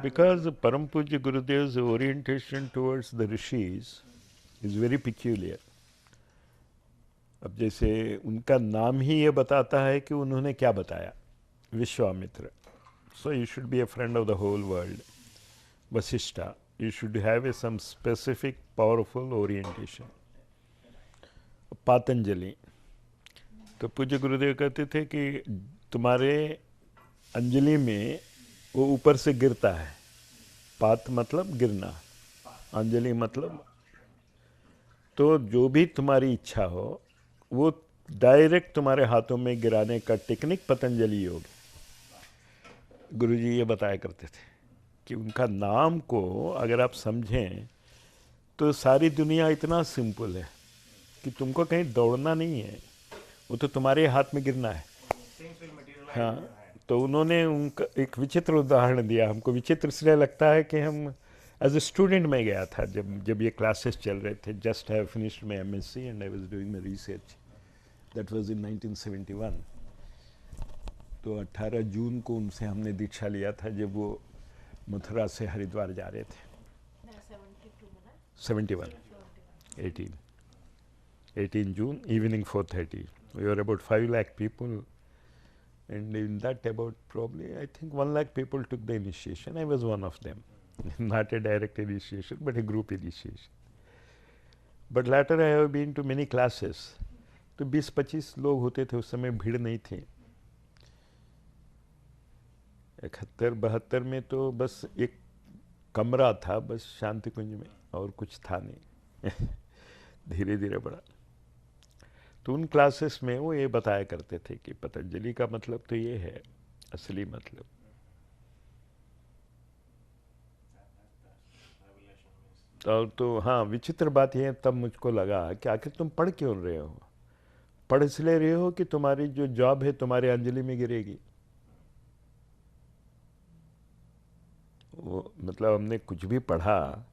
Because Param Pujya Gurudev's orientation towards the rishis is very peculiar. अब जैसे उनका नाम ही ये बताता है कि उन्होंने क्या बताया, Vishwamitra. So you should be a friend of the whole world. Vasishta, you should have some specific powerful orientation. Patanjali, तो पूज्य गुरुदेव कहते थे कि तुम्हारे अंजलि में वो ऊपर से गिरता है. पात मतलब गिरना, अंजलि मतलब, तो जो भी तुम्हारी इच्छा हो वो डायरेक्ट तुम्हारे हाथों में गिराने का टेक्निक पतंजलि योग. गुरुजी ये बताया करते थे कि उनका नाम को अगर आप समझें तो सारी दुनिया इतना सिंपल है कि तुमको कहीं दौड़ना नहीं है, वो तो तुम्हारे हाथ में गिरना है. हाँ, तो उन्होंने उनका एक विचित्र उदाहरण दिया. हमको विचित्र इसलिए लगता है कि हम एज ए स्टूडेंट में गया था जब ये क्लासेस चल रहे थे. Just have finished my MSc and I was doing my research. That was in 1971. तो 18 जून को उनसे हमने दीक्षा लिया था जब वो मथुरा से हरिद्वार जा रहे थे. 71, 18 June, evening 4:30. We were about 5 lakh people, and in that about probably I think 1 lakh people took the initiation. I was one of them. Not a direct initiation, but a group initiation. But later I have been to many classes. तो 20-25 लोग होते थे, उस समय भीड़ नहीं थी. 71-72 में तो बस एक कमरा था बस शांति कुंज में, और कुछ था नहीं. धीरे धीरे बढ़ा. तो उन क्लासेस में वो ये बताया करते थे कि पतंजलि का मतलब तो ये है, असली मतलब. तो हाँ, विचित्र बात ये है, तब मुझको लगा कि आखिर तुम पढ़ क्यों रहे हो. पढ़ इसलिए रहे हो कि तुम्हारी जो जॉब है तुम्हारे अंजलि में गिरेगी. वो मतलब हमने कुछ भी पढ़ा,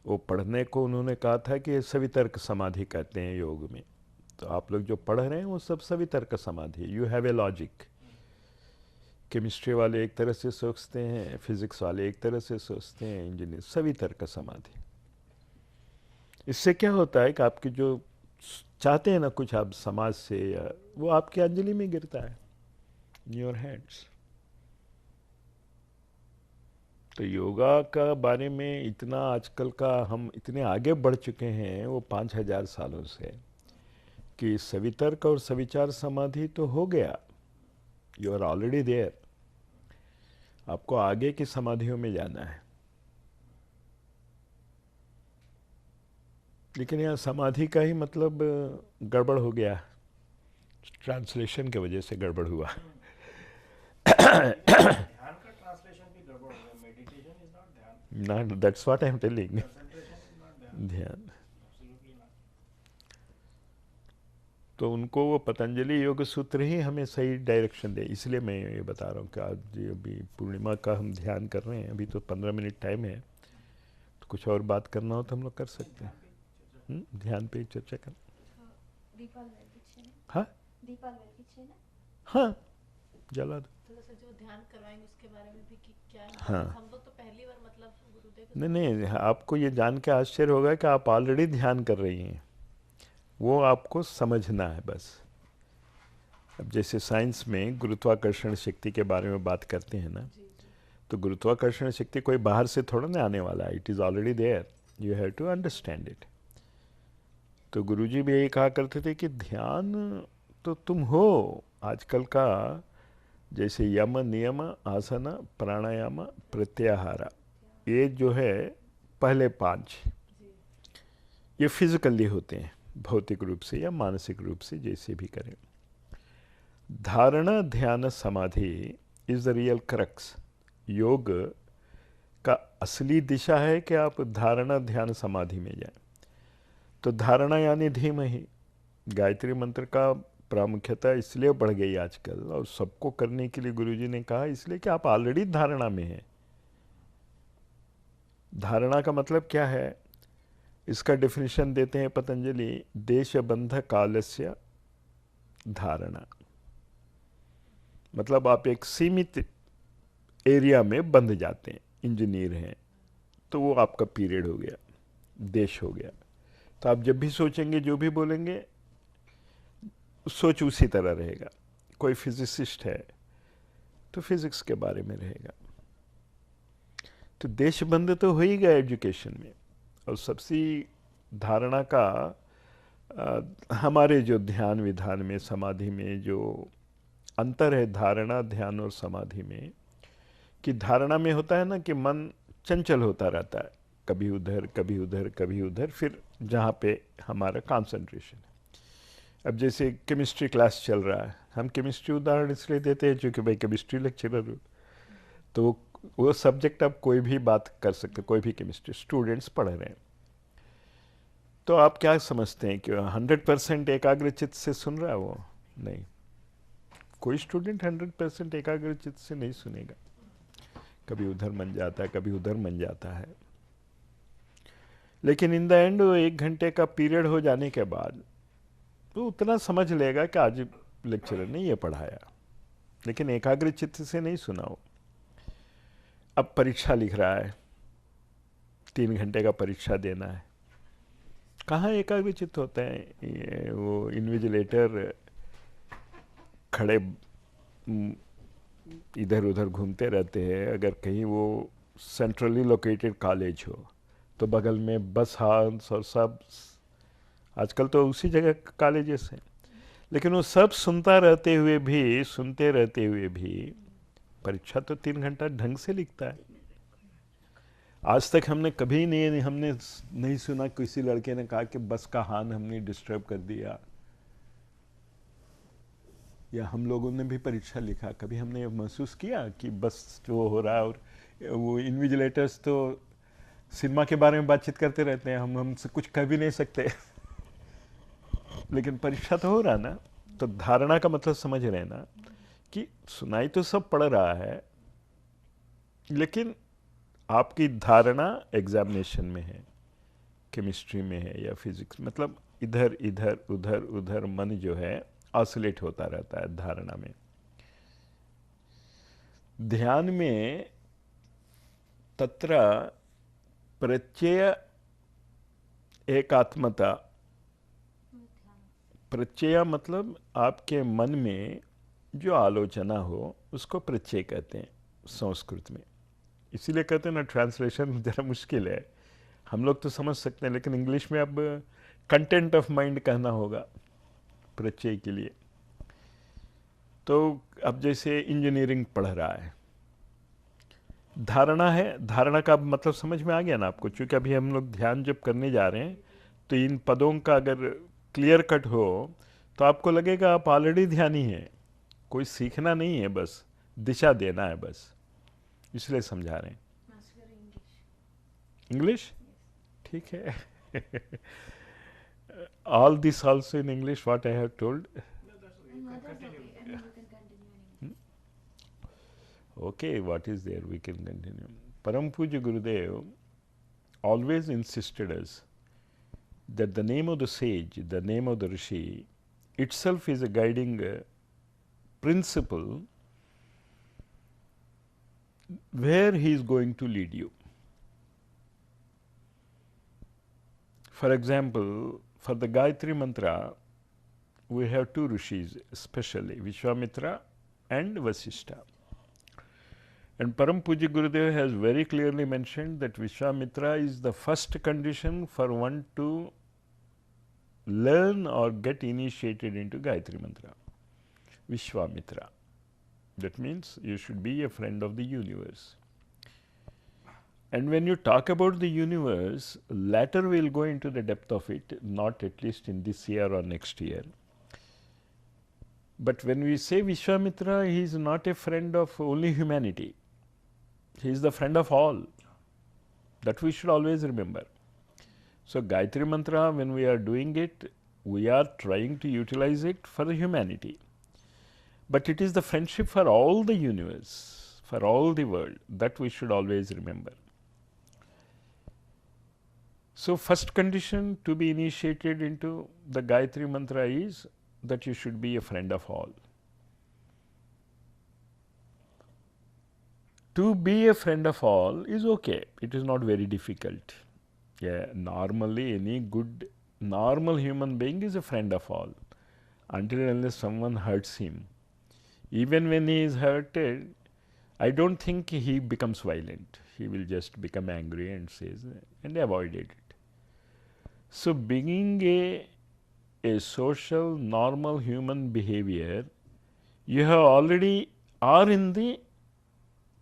वो पढ़ने को उन्होंने कहा था कि सवितर्क समाधि कहते हैं योग में. तो आप लोग जो पढ़ रहे हैं वो सब सवितर्क समाधि. You have a logic. Chemistry वाले एक तरह से सोचते हैं, फिजिक्स वाले एक तरह से सोचते हैं, इंजीनियर. सवितर्क समाधि. इससे क्या होता है कि आपकी जो चाहते हैं ना कुछ आप समाज से, या वो आपकी अंजलि में गिरता है, इन योर हैंड्स. तो योगा का बारे में इतना आजकल का हम इतने आगे बढ़ चुके हैं वो 5000 सालों से, कि सवितर्क और सविचार समाधि तो हो गया. You are already there. आपको आगे की समाधियों में जाना है. लेकिन यहाँ समाधि का ही मतलब गड़बड़ हो गया, ट्रांसलेशन की वजह से गड़बड़ हुआ. Not, that's what I am telling. ध्यान. तो उनको वो पतंजलि योग सूत्र ही हमें सही डायरेक्शन दे. इसलिए मैं ये बता रहा हूँ कि आज अभी पूर्णिमा का हम ध्यान कर रहे हैं. अभी तो 15 मिनट टाइम है, तो कुछ और बात करना हो तो हम लोग कर सकते हैं. ध्यान पे चर्चा कर. हाँ हाँ, जला दो. जो ध्यान करवाएंगे उसके बारे में भी कि क्या है. हाँ. हम लोग तो पहली बार मतलब गुरुदेव. नहीं नहीं, आपको ये जान के आश्चर्य होगा कि आप ऑलरेडी ध्यान कर रही हैं. वो आपको समझना है बस. अब जैसे साइंस में गुरुत्वाकर्षण शक्ति के बारे में बात करते हैं ना, तो गुरुत्वाकर्षण शक्ति कोई बाहर से थोड़ा ना आने वाला है. It is already there. You have to understand it. तो गुरुजी भी यही कहा करते थे कि ध्यान तो तुम हो आजकल का. जैसे यम नियम आसन प्राणायाम प्रत्याहार, ये जो है पहले 5, ये फिजिकली होते हैं, भौतिक रूप से या मानसिक रूप से जैसे भी करें. धारणा ध्यान समाधि इज द रियल क्रक्स. योग का असली दिशा है कि आप धारणा ध्यान समाधि में जाएं. तो धारणा यानी धीमहि. गायत्री मंत्र का प्रामुख्यता इसलिए बढ़ गई आजकल, और सबको करने के लिए गुरुजी ने कहा इसलिए कि आप ऑलरेडी धारणा में हैं. धारणा का मतलब क्या है, इसका डेफिनेशन देते हैं पतंजलि. देशबंध कालस्य धारणा. मतलब आप एक सीमित एरिया में बंध जाते हैं, इंजीनियर हैं, तो वो आपका पीरियड हो गया, देश हो गया। तो आप जब भी सोचेंगे, जो भी बोलेंगे, सोच उसी तरह रहेगा। कोई फिजिसिस्ट है तो फिजिक्स के बारे में रहेगा। तो देश बंद तो हो ही गया एजुकेशन में। और सबसे धारणा का हमारे जो ध्यान विधान में, समाधि में जो अंतर है धारणा, ध्यान और समाधि में, कि धारणा में होता है ना कि मन चंचल होता रहता है, कभी उधर कभी उधर कभी उधर, फिर जहाँ पे हमारा कंसंट्रेशन है। अब जैसे केमिस्ट्री क्लास चल रहा है, हम केमिस्ट्री उदाहरण इसलिए देते हैं क्योंकि भाई केमिस्ट्री लेक्चरर हो, तो वो सब्जेक्ट आप कोई भी बात कर सकते, कोई भी केमिस्ट्री स्टूडेंट्स पढ़ रहे हैं, तो आप क्या समझते हैं कि 100% एकाग्रचित्त से सुन रहा है वो? नहीं, कोई स्टूडेंट 100% एकाग्रचित्त से नहीं सुनेगा, कभी उधर मन जाता है, कभी उधर मन जाता है। लेकिन इन द एंड वो 1 घंटे का पीरियड हो जाने के बाद वो उतना समझ लेगा कि आज लेक्चरर ने ये पढ़ाया, लेकिन एकाग्रचित्त से नहीं सुना वो। अब परीक्षा लिख रहा है, 3 घंटे का परीक्षा देना है, कहाँ एकाग्रचित्त होते हैं? वो इन्विजिलेटर खड़े इधर उधर घूमते रहते हैं। अगर कहीं वो सेंट्रली लोकेटेड कॉलेज हो तो बगल में बस हाउस और सब, आजकल तो उसी जगह कॉलेजेस हैं, लेकिन वो सब सुनते रहते हुए भी परीक्षा तो 3 घंटा ढंग से लिखता है। आज तक हमने कभी नहीं सुना किसी लड़के ने कहा कि बस का हॉर्न हमने डिस्टर्ब कर दिया, या हम लोगों ने भी परीक्षा लिखा, कभी हमने ये महसूस किया कि बस जो हो रहा है। और वो इन्विजिलेटर्स तो सिनेमा के बारे में बातचीत करते रहते हैं, हम हमसे कुछ कह भी नहीं सकते लेकिन परीक्षा तो हो रहा ना। तो धारणा का मतलब समझ रहे हैं ना, कि सुनाई तो सब पड़ रहा है, लेकिन आपकी धारणा एग्जामिनेशन में है, केमिस्ट्री में है या फिजिक्स, मतलब इधर इधर उधर उधर मन जो है ऑसिलेट होता रहता है धारणा में। ध्यान में तत्र प्रत्यय एकात्मता, प्रत्यय मतलब आपके मन में जो आलोचना हो उसको प्रत्यय कहते हैं संस्कृत में। इसीलिए कहते हैं ना, ट्रांसलेशन ज़रा मुश्किल है, हम लोग तो समझ सकते हैं, लेकिन इंग्लिश में अब कंटेंट ऑफ माइंड कहना होगा प्रत्यय के लिए। तो अब जैसे इंजीनियरिंग पढ़ रहा है, धारणा है, धारणा का मतलब समझ में आ गया ना आपको? क्योंकि अभी हम लोग ध्यान जब करने जा रहे हैं तो इन पदों का अगर क्लियर कट हो तो आपको लगेगा आप ऑलरेडी ध्यानी हैं, कोई सीखना नहीं है, बस दिशा देना है बस, इसलिए समझा रहे हैं। इंग्लिश ठीक है all this also in English what I have told. Okay, what is there? We can continue. Param Puja Gurudev always insisted us that the name of the sage, the name of the rishi itself is a guiding principle where he is going to lead you. For example, for the Gayatri Mantra, we have 2 rishis especially, Vishwamitra and Vasishtha. And Param Puja Gurudev has very clearly mentioned that Vishwamitra is the first condition for one to learn or get initiated into Gayatri Mantra. Vishwamitra. That means you should be a friend of the universe. And when you talk about the universe, later we'll go into the depth of it, not at least in this year or next year. But when we say Vishwamitra, he is not a friend of only humanity. He is the friend of all. That we should always remember. So Gayatri Mantra, when we are doing it, we are trying to utilize it for the humanity. But it is the friendship for all the universe, for all the world. That we should always remember. So first condition to be initiated into the Gayatri Mantra is that you should be a friend of all. to be a friend of all is okay. It is not very difficult. Yeah, normally any good normal human being is a friend of all until and unless someone hurts him. Even when he is hurted, I don't think he becomes violent. He will just become angry and says and avoided it. So being a social normal human behavior, you have already are in the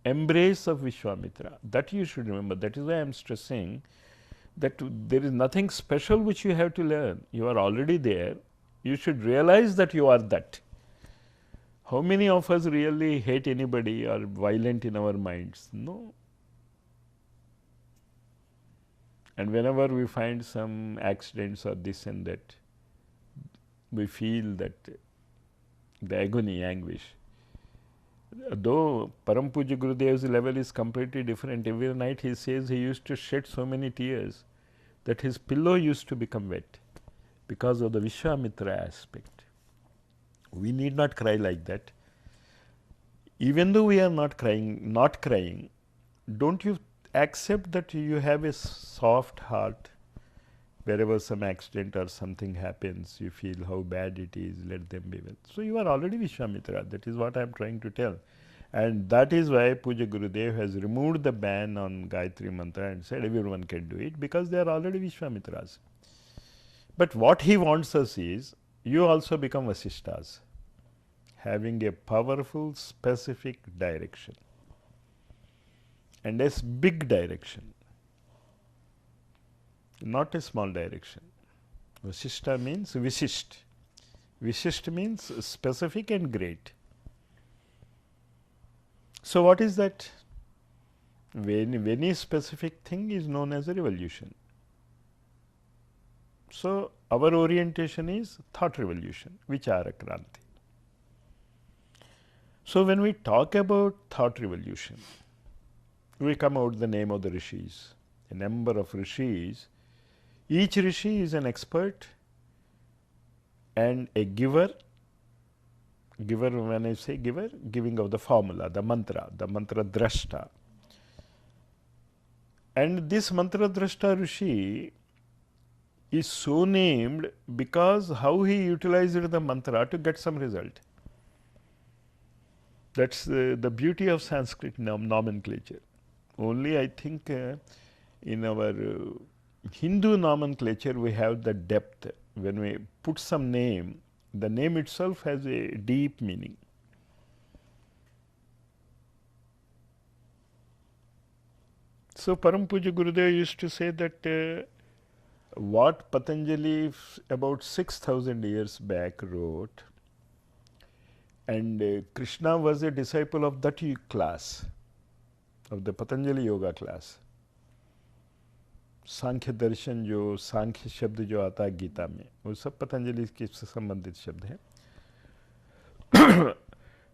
embrace of Vishwamitra. That you should remember. That is why I am stressing that there is nothing special which you have to learn. You are already there. You should realize that you are that. How many of us really hate anybody or violent in our minds? No. And whenever we find some accidents or this and that, we feel that the agony, anguish. Though Param Puja Gurudev's level is completely different, every night he says he used to shed so many tears that his pillow used to become wet because of the Vishwamitra aspect. We need not cry like that. Even though we are not crying, don't you accept that you have a soft heart? Wherever some accident or something happens, you feel how bad it is, let them be well. So you are already Vishwamitra. That is what I am trying to tell. And that is why Puja Gurudev has removed the ban on Gayatri Mantra and said everyone can do it because they are already Vishwamitras. But what he wants us is, you also become Vasishtas, having a powerful, specific direction and a big direction. Not a small direction. Vasishta means Vishisht. Vishisht means specific and great. So what is that? Any specific thing is known as a revolution. So our orientation is thought revolution, Vichara Kranti. So when we talk about thought revolution, we come out the name of the rishis. A number of rishis. Each rishi is an expert and a giver. Giver, when I say giver, giving of the formula, the mantra drashta. And this mantra drashta rishi is so named because how he utilized the mantra to get some result. That's the beauty of Sanskrit nomenclature. Only I think in our Hindu nomenclature we have the depth. When we put some name, the name itself has a deep meaning. So Param Puja Gurudev used to say that what Patanjali about 6,000 years back wrote, and Krishna was a disciple of that class, of the Patanjali Yoga class. सांख्य दर्शन जो सांख्य शब्द जो आता है गीता में, वो सब पतंजलि के से संबंधित शब्द हैं.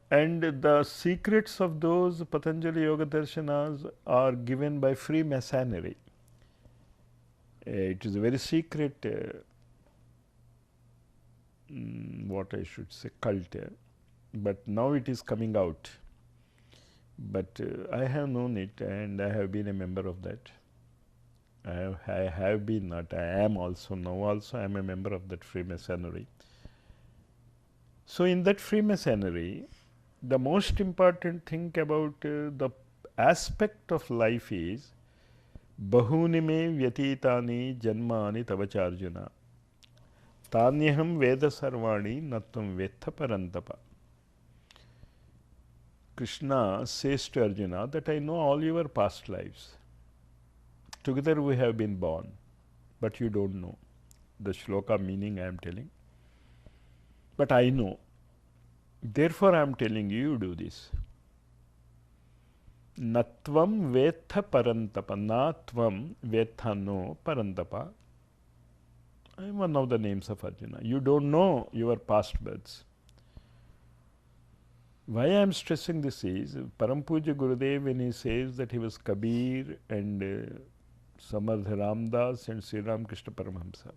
And the secrets of those Patanjali Yoga Darshanas are given by Freemasonry. It is a very secret, what I should say, cult, but now it is coming out. But I have known it and I have been a member of that. I have been, not I am also, now also I am a member of that Freemasonry. So in that Freemasonry, the most important thing about the aspect of life is bahuni me vyatitani janmani tavacharjuna tanyaham veda sarvani natvam vetha parantapa. Krishna says to Arjuna that I know all your past lives. Together we have been born, but you don't know. The shloka meaning I am telling. But I know. Therefore I am telling you, do this. Natvam vetha parantapa. Natvam vetha no parantapa. I am one of the names of Arjuna. You don't know your past births. Why I am stressing this is, Param Puja Gurudev, when he says that he was Kabir and Samartha Ramdas and Sri Ramakrishna Paramahamsa,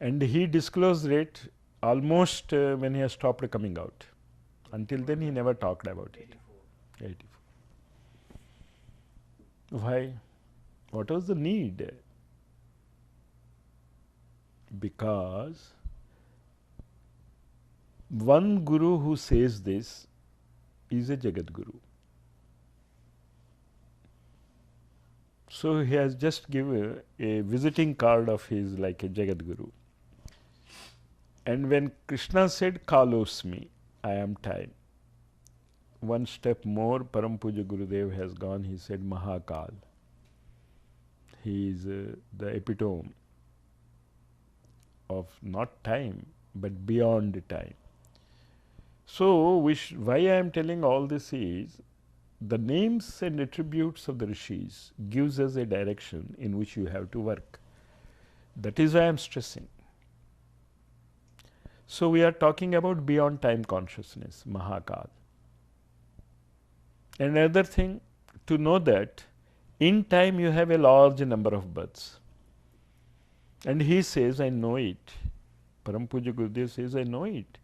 and he disclosed it almost when he has stopped coming out. Until then he never talked about it. 84. Why? What was the need? Because one guru who says this is a Jagat Guru. So he has just given a visiting card of his like a Jagat Guru. And when Krishna said Kalosmi, I am time, one step more Param Puja Gurudev has gone. He said Mahakal. He is the epitome of not time but beyond time. So why I am telling all this is the names and attributes of the rishis gives us a direction in which you have to work. That is why I am stressing. So we are talking about beyond time consciousness, Mahakal. Another thing to know that in time you have a large number of births. And he says, I know it. Param Puja Gurudev says, I know it.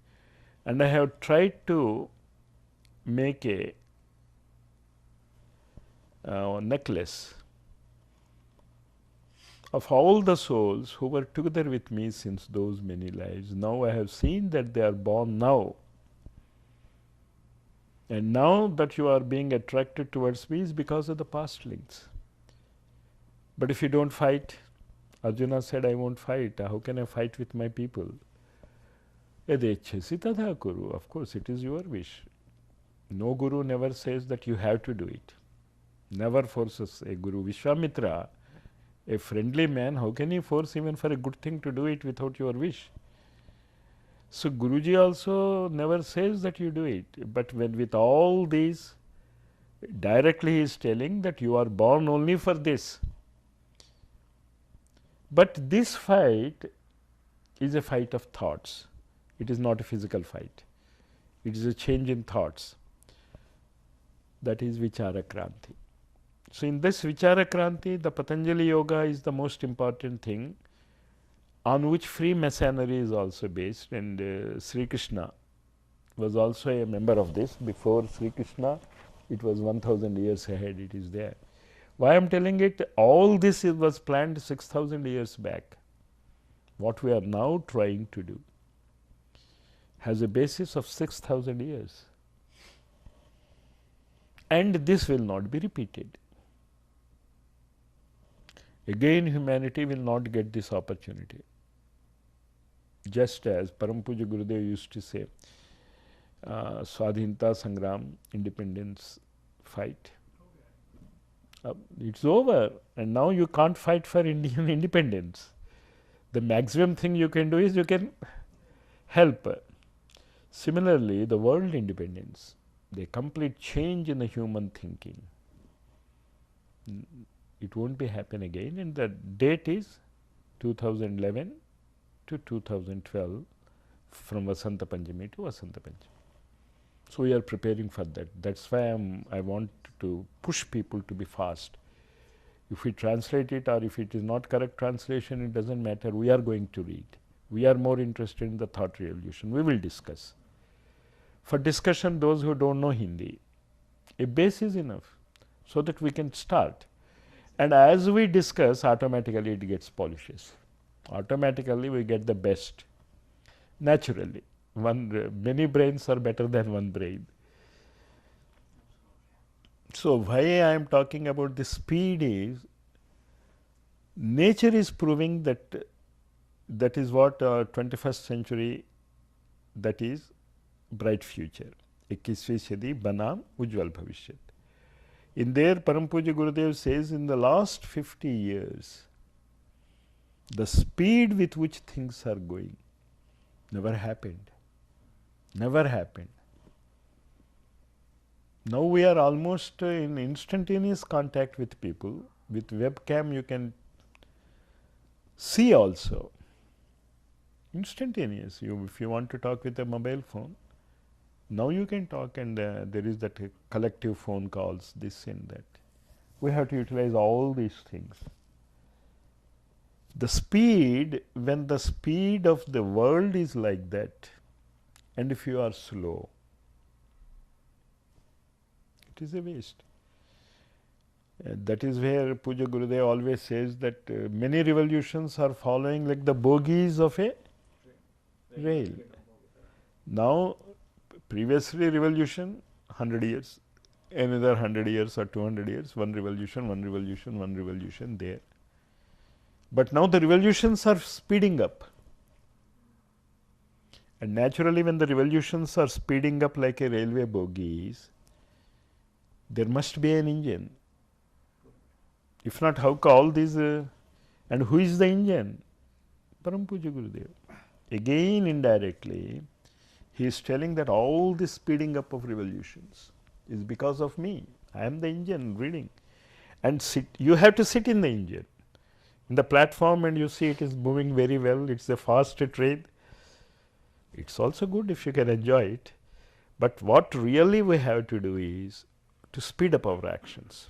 And I have tried to make a necklace of all the souls who were together with me since those many lives. Now I have seen that they are born now. And now that you are being attracted towards me is because of the past links. But if you don't fight, Arjuna said, I won't fight. How can I fight with my people? Yadechasi tadha kuru. Of course, it is your wish. No guru never says that you have to do it. Never forces a guru. Vishwamitra, a friendly man, how can he force even for a good thing to do it without your wish? So Guruji also never says that you do it. But when with all these, directly he is telling that you are born only for this. But this fight is a fight of thoughts. It is not a physical fight. It is a change in thoughts. That is Vichara Kranti. So in this Vichara Kranti, the Patanjali Yoga is the most important thing on which Freemasonry is also based, and Sri Krishna was also a member of this. Before Sri Krishna, it was 1000 years ahead, it is there. Why I am telling it? All this was planned 6000 years back. What we are now trying to do has a basis of 6000 years. And this will not be repeated. Again, humanity will not get this opportunity. Just as Param Puja Gurudev used to say, Swadhinta Sangram, independence fight. It's over, and now you can't fight for Indian independence. The maximum thing you can do is you can help. Similarly, the world independence, the complete change in the human thinking, it won't be happen again, and the date is 2011 to 2012, from Vasanta Panchami to Vasanta Panchami. So we are preparing for that. That's why I want to push people to be fast. If we translate it, or if it is not correct translation, it doesn't matter. We are going to read. We are more interested in the thought revolution. We will discuss. For discussion, those who don't know Hindi, a base is enough so that we can start. And as we discuss, automatically it gets polishes. Automatically we get the best. Naturally. Many brains are better than one brain. So why I am talking about the speed is, nature is proving that that is what 21st century, that is bright future. 21वीं सदी बनाम उज्जवल भविष्य. In there, Param Puja Gurudev says, in the last 50 years, the speed with which things are going never happened. Never happened. Now we are almost in instantaneous contact with people. With webcam you can see also. Instantaneous. If you want to talk with a mobile phone, now you can talk, and there is that collective phone calls, this and that. We have to utilize all these things. The speed, when the speed of the world is like that, and if you are slow, it is a waste. That is where Puja Gurudev always says that many revolutions are following like the bogies of a rail. Now, previously revolution 100 years, another 100 years or 200 years, one revolution, one revolution, one revolution there. But now the revolutions are speeding up. And naturally, when the revolutions are speeding up like a railway bogies, there must be an engine. If not, how all these and who is the engine? Param Puja Gurudev. Again, indirectly, he is telling that all this speeding up of revolutions is because of me. I am the engine reading. And you have to sit in the engine, in the platform, and you see it is moving very well. It's a fast train. It's also good if you can enjoy it. But what really we have to do is to speed up our actions.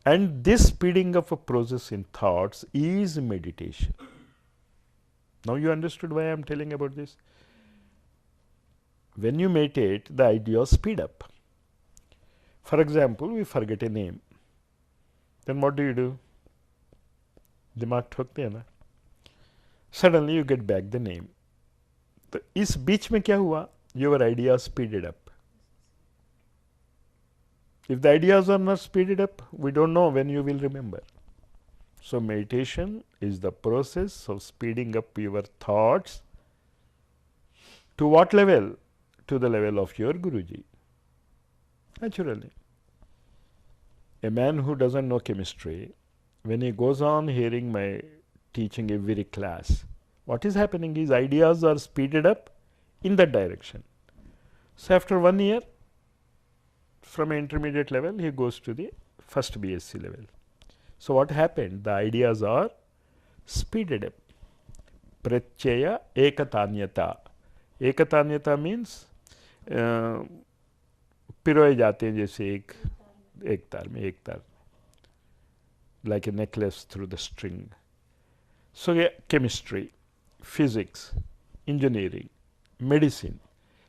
And this speeding up of process in thoughts is meditation. Now you understood why I am telling about this? When you meditate, the ideas speed up. For example, we forget a name. Then what do? दिमाग ठोकते हैं ना. Suddenly you get back the name. तो इस बीच में क्या हुआ? Your ideas speeded up. If the ideas are not speeded up, we don't know when you will remember. So meditation is the process of speeding up your thoughts. To what level? To the level of your Guruji. Naturally. A man who doesn't know chemistry, when he goes on hearing my teaching every class, what is happening is ideas are speeded up in that direction. So after 1 year, from intermediate level, he goes to the first BSc level. So what happened? The ideas are speeded up. Pratyaya ekatanyata. Ekatanyata means पिरोए जाते हैं जैसे एक तार में एक तार, like a necklace through the string. So yeah, chemistry, physics, engineering, medicine.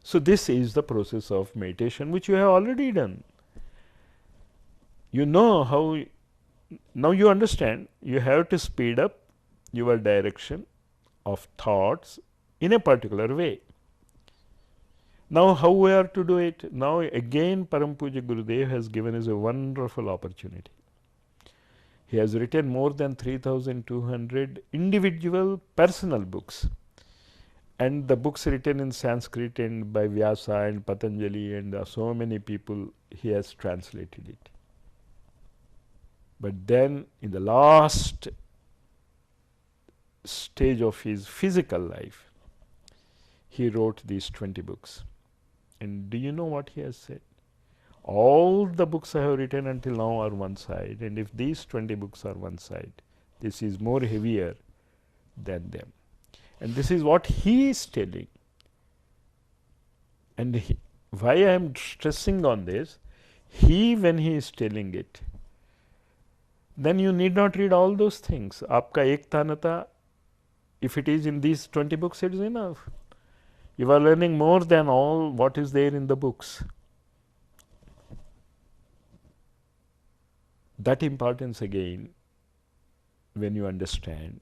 So this is the process of meditation which you have already done. You know how, now you understand, you have to speed up your direction of thoughts in a particular way. Now how we are to do it? Now again Param Puja Gurudev has given us a wonderful opportunity. He has written more than 3,200 individual personal books. And the books written in Sanskrit and by Vyasa and Patanjali and so many people, he has translated it. But then in the last stage of his physical life, he wrote these 20 books. And do you know what he has said? All the books I have written until now are one side, and if these 20 books are one side, this is more heavier than them. And this is what he is telling. And why I am stressing on this, when he is telling it, then you need not read all those things. Aapka ek tanata, if it is in these 20 books, it is enough. You are learning more than all what is there in the books. That importance again, when you understand,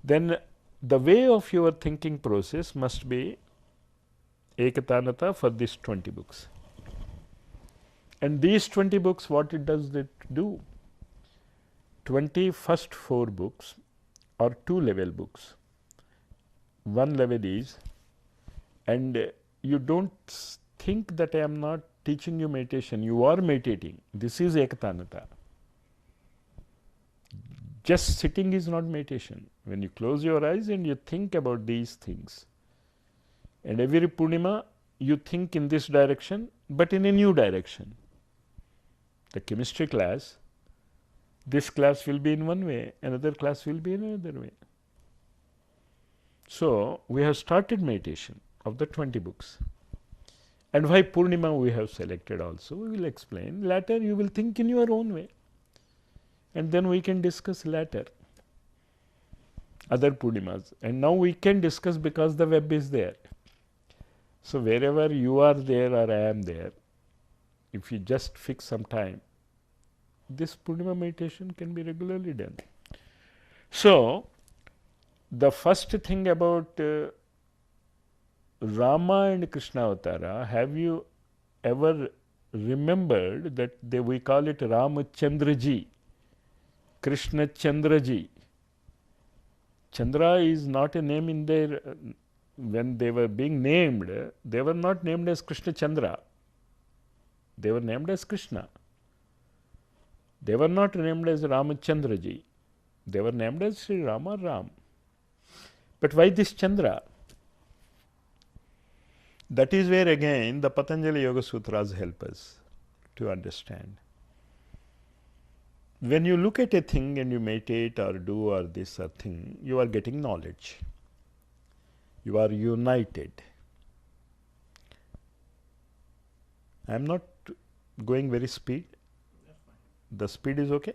then the way of your thinking process must be ekatanata for these 20 books. And these 20 books, what it does it do? 20 first 4 books are 2-level books. One level is, and you don't think that I am not teaching you meditation, you are meditating. This is ekatanata. Just sitting is not meditation. When you close your eyes and you think about these things, and every Purnima you think in this direction, but in a new direction. The chemistry class, this class will be in one way, another class will be in another way. So we have started meditation of the 20 books. And why Purnima we have selected also, we will explain. Later you will think in your own way. And then we can discuss later other Purnimas. And now we can discuss because the web is there. So wherever you are there or I am there, if you just fix some time this Purnima meditation can be regularly done. So, the first thing about Rama and Krishna Avatara, have you ever remembered that we call it Ramachandraji, Krishna Chandraji? Chandra is not a name in their, when they were being named, they were not named as Krishna Chandra. They were named as Krishna. They were not named as Ramachandraji. They were named as Sri Rama Ram. But why this Chandra? That is where again the Patanjali Yoga Sutras help us to understand. When you look at a thing and you meditate or do or this or thing, you are getting knowledge. You are united. I am not going very speed. The speed is okay?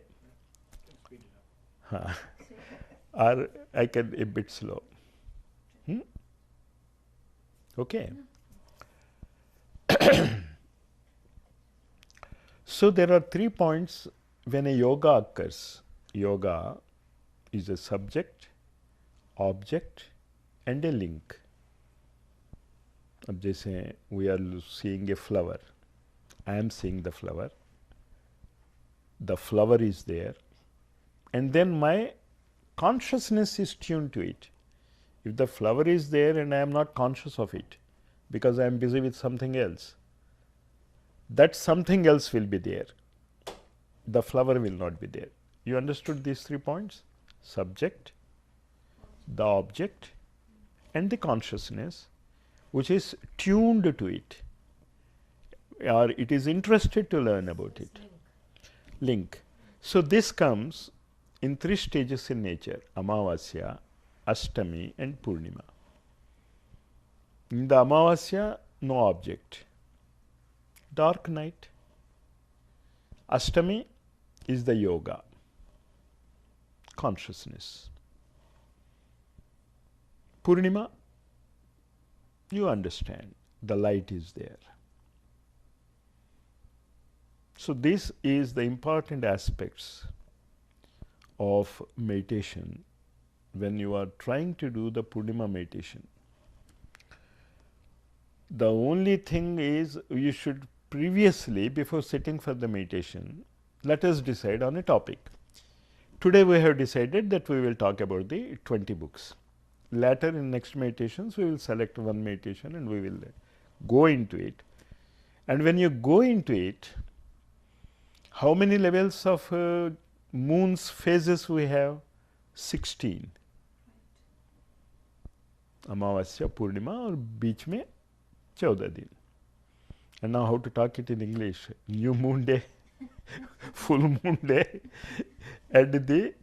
Or I can a bit slow. Okay. So there are 3 points when a yoga occurs. Yoga is a subject, object and a link. अब जैसे we are seeing a flower. I am seeing the flower. The flower is there. And then my consciousness is tuned to it. If the flower is there and I am not conscious of it because I am busy with something else, that something else will be there. The flower will not be there. You understood these 3 points? Subject, the object and the consciousness which is tuned to it, or it is interested to learn about it. Link. So this comes in 3 stages in nature: Amavasya, Ashtami and Purnima. In the Amavasya, no object. Dark night. Ashtami is the yoga, consciousness. Purnima, you understand, the light is there. So this is the important aspects of meditation when you are trying to do the Purnima meditation. The only thing is you should previously, before sitting for the meditation, let us decide on a topic. Today we have decided that we will talk about the 20 books. Later in next meditations we will select one meditation and we will go into it. And when you go into it, how many levels of moon's phases we have? 16. Amavasya, Purnima और बीच में 14 दिन. And now how to talk it in English? New moon day, full moon day, and the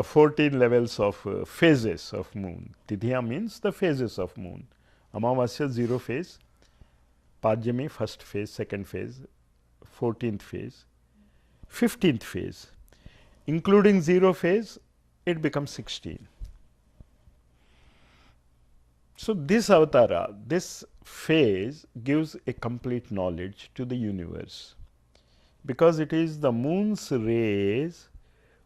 14 levels of phases of moon. Tidhiya means the phases of moon. Amavasya 0 phase, Pajyami first phase, second phase, 14th phase, 15th phase. Including 0 phase, it becomes 16. So this avatara, this phase gives a complete knowledge to the universe, because it is the moon's rays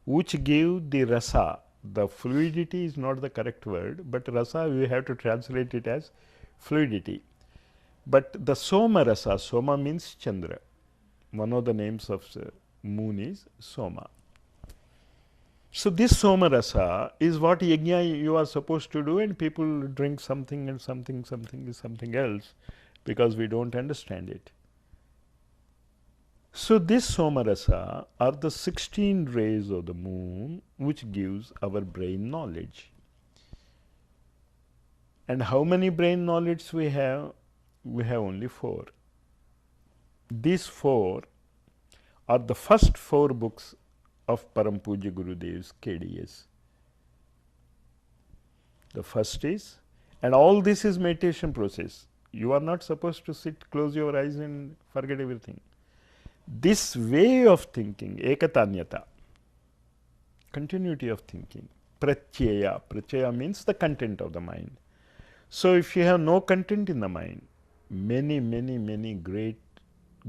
which give the rasa. The fluidity is not the correct word, but rasa we have to translate it as fluidity. But the Soma rasa, Soma means Chandra. One of the names of moon is Soma. So this Soma rasa is what yajna you are supposed to do, and people drink something and something is something else because we don't understand it. So this Soma rasa are the 16 rays of the moon which gives our brain knowledge. And how many brain knowledge we have? We have only 4. These 4 are the first 4 books of Param Pujya Gurudev's KDS. The first is, and all this is meditation process. You are not supposed to sit, close your eyes and forget everything. This way of thinking, ekatanyata, continuity of thinking, pratyaya, pratyaya means the content of the mind. So if you have no content in the mind, many great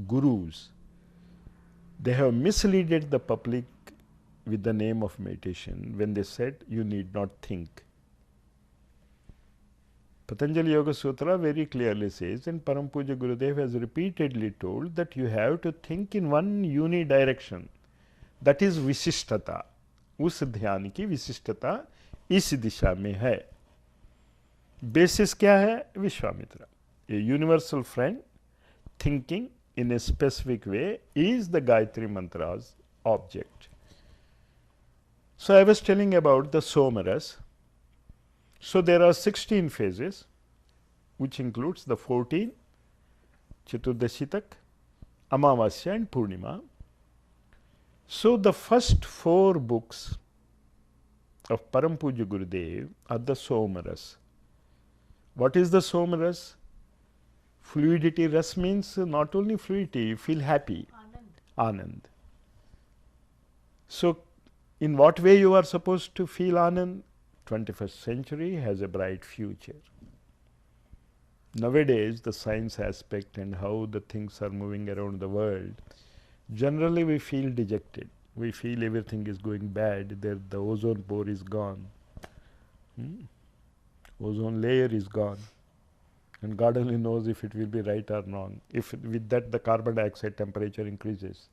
gurus They have misleaded the public with the name of meditation when they said you need not think. Patanjali Yoga Sutra very clearly says, and Param Puja Gurudev has repeatedly told, that you have to think in one unidirection. That is विशिष्टता. उस ध्यान की विशिष्टता इस दिशा में है. Basis क्या है? Vishwamitra. A universal friend thinking in a specific way is the Gayatri Mantra's object. So I was telling about the Somaras. So there are 16 phases, which includes the 14, Chaturdashitak, Amavasya and Purnima. So the first 4 books of Param Puja Gurudev are the Somaras. What is the Somaras? Fluidity. Ras means not only fluidity, you feel happy. Anand. So in what way you are supposed to feel Anand? 21st century has a bright future. Nowadays, the science aspect and how the things are moving around the world, generally we feel dejected. We feel everything is going bad, the ozone pore is gone. Ozone layer is gone. And God only knows if it will be right or wrong. If with that the carbon dioxide temperature increases.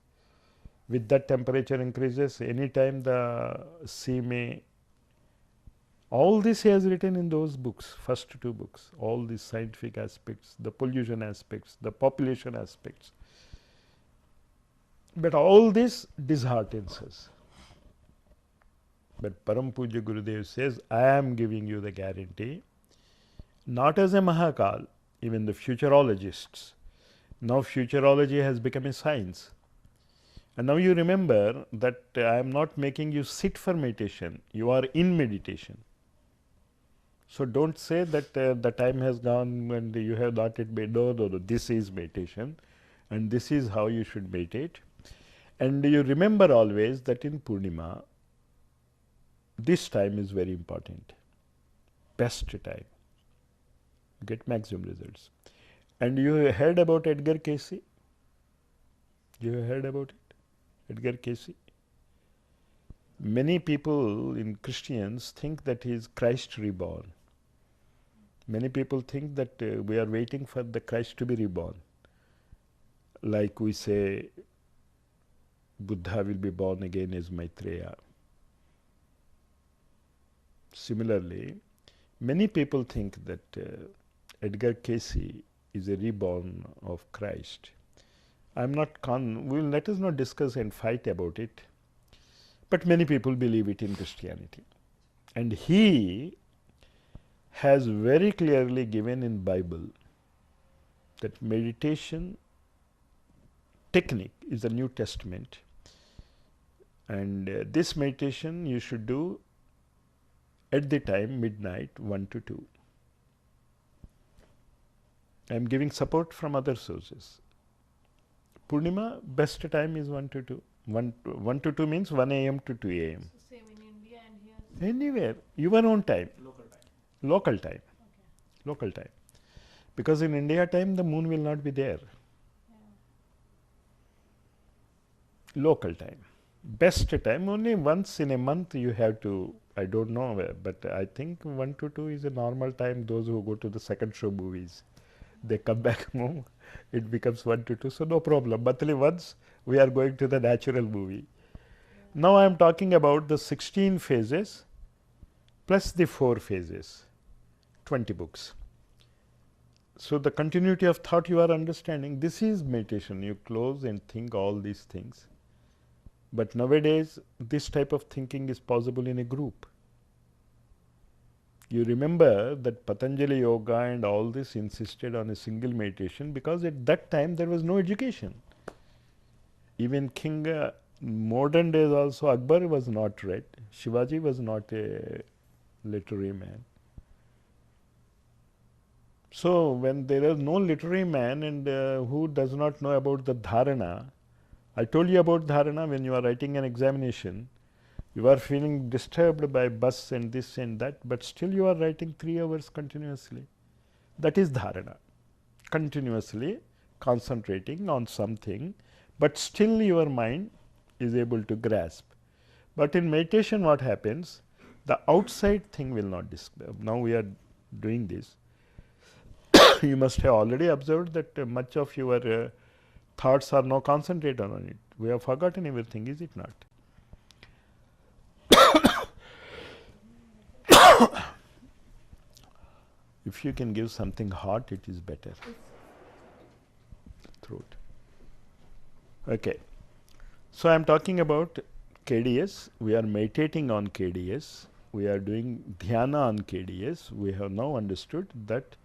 With that temperature increases, any time the sea may. All this he has written in those books, first 2 books, all these scientific aspects, the pollution aspects, the population aspects. But all this disheartens us. But Param Puja Gurudev says, I am giving you the guarantee, not as a Mahakal, even the futurologists. Now futurology has become a science. And now you remember that I am not making you sit for meditation, you are in meditation. So don't say that the time has gone and you have not yet made. No, this is meditation and this is how you should meditate. And you remember always that in Purnima, this time is very important. Best time. Get maximum results. And you heard about Edgar Cayce? You have heard about it? Edgar Cayce? Many people in Christians think that he is Christ reborn. Many people think that we are waiting for the Christ to be reborn. Like we say, Buddha will be born again as Maitreya. Similarly, many people think that Edgar Cayce is a reborn of Christ. Let us not discuss and fight about it. But many people believe it in Christianity. And he has very clearly given in Bible that meditation technique is the New Testament. And this meditation you should do at the time midnight 1 to 2. I am giving support from other sources. Purnima, best time is 1 to 2. 1 to 2 means 1 a.m. to 2 a.m. So same in India and here? Anywhere, your own time. Local time. Local time. Okay. Local time. Because in India time, the moon will not be there. Yeah. Local time. Best time, only once in a month you have to, I don't know, but I think 1 to 2 is a normal time. Those who go to the second show movies, they come back home, it becomes 1 to 2, so no problem. Monthly once we are going to the natural movie. Now I am talking about the 16 phases plus the 4 phases, 20 books. So the continuity of thought you are understanding, this is meditation. You close and think all these things. But nowadays, this type of thinking is possible in a group. You remember that Patanjali Yoga and all this insisted on a single meditation because at that time there was no education. Even King, modern days also, Akbar was not read. Shivaji was not a literary man. So when there is no literary man and who does not know about the dharana, I told you about dharana when you are writing an examination, you are feeling disturbed by bus and this and that, but still you are writing 3 hours continuously. That is dharana. Continuously concentrating on something, but still your mind is able to grasp. But in meditation, what happens? The outside thing will not disturb. Now we are doing this. You must have already observed that much of your thoughts are now concentrated on it. We have forgotten everything, is it not? If you can give something hot, it is better. Throat. Okay. So I am talking about KDS. We are meditating on KDS. We are doing dhyana on KDS. We have now understood that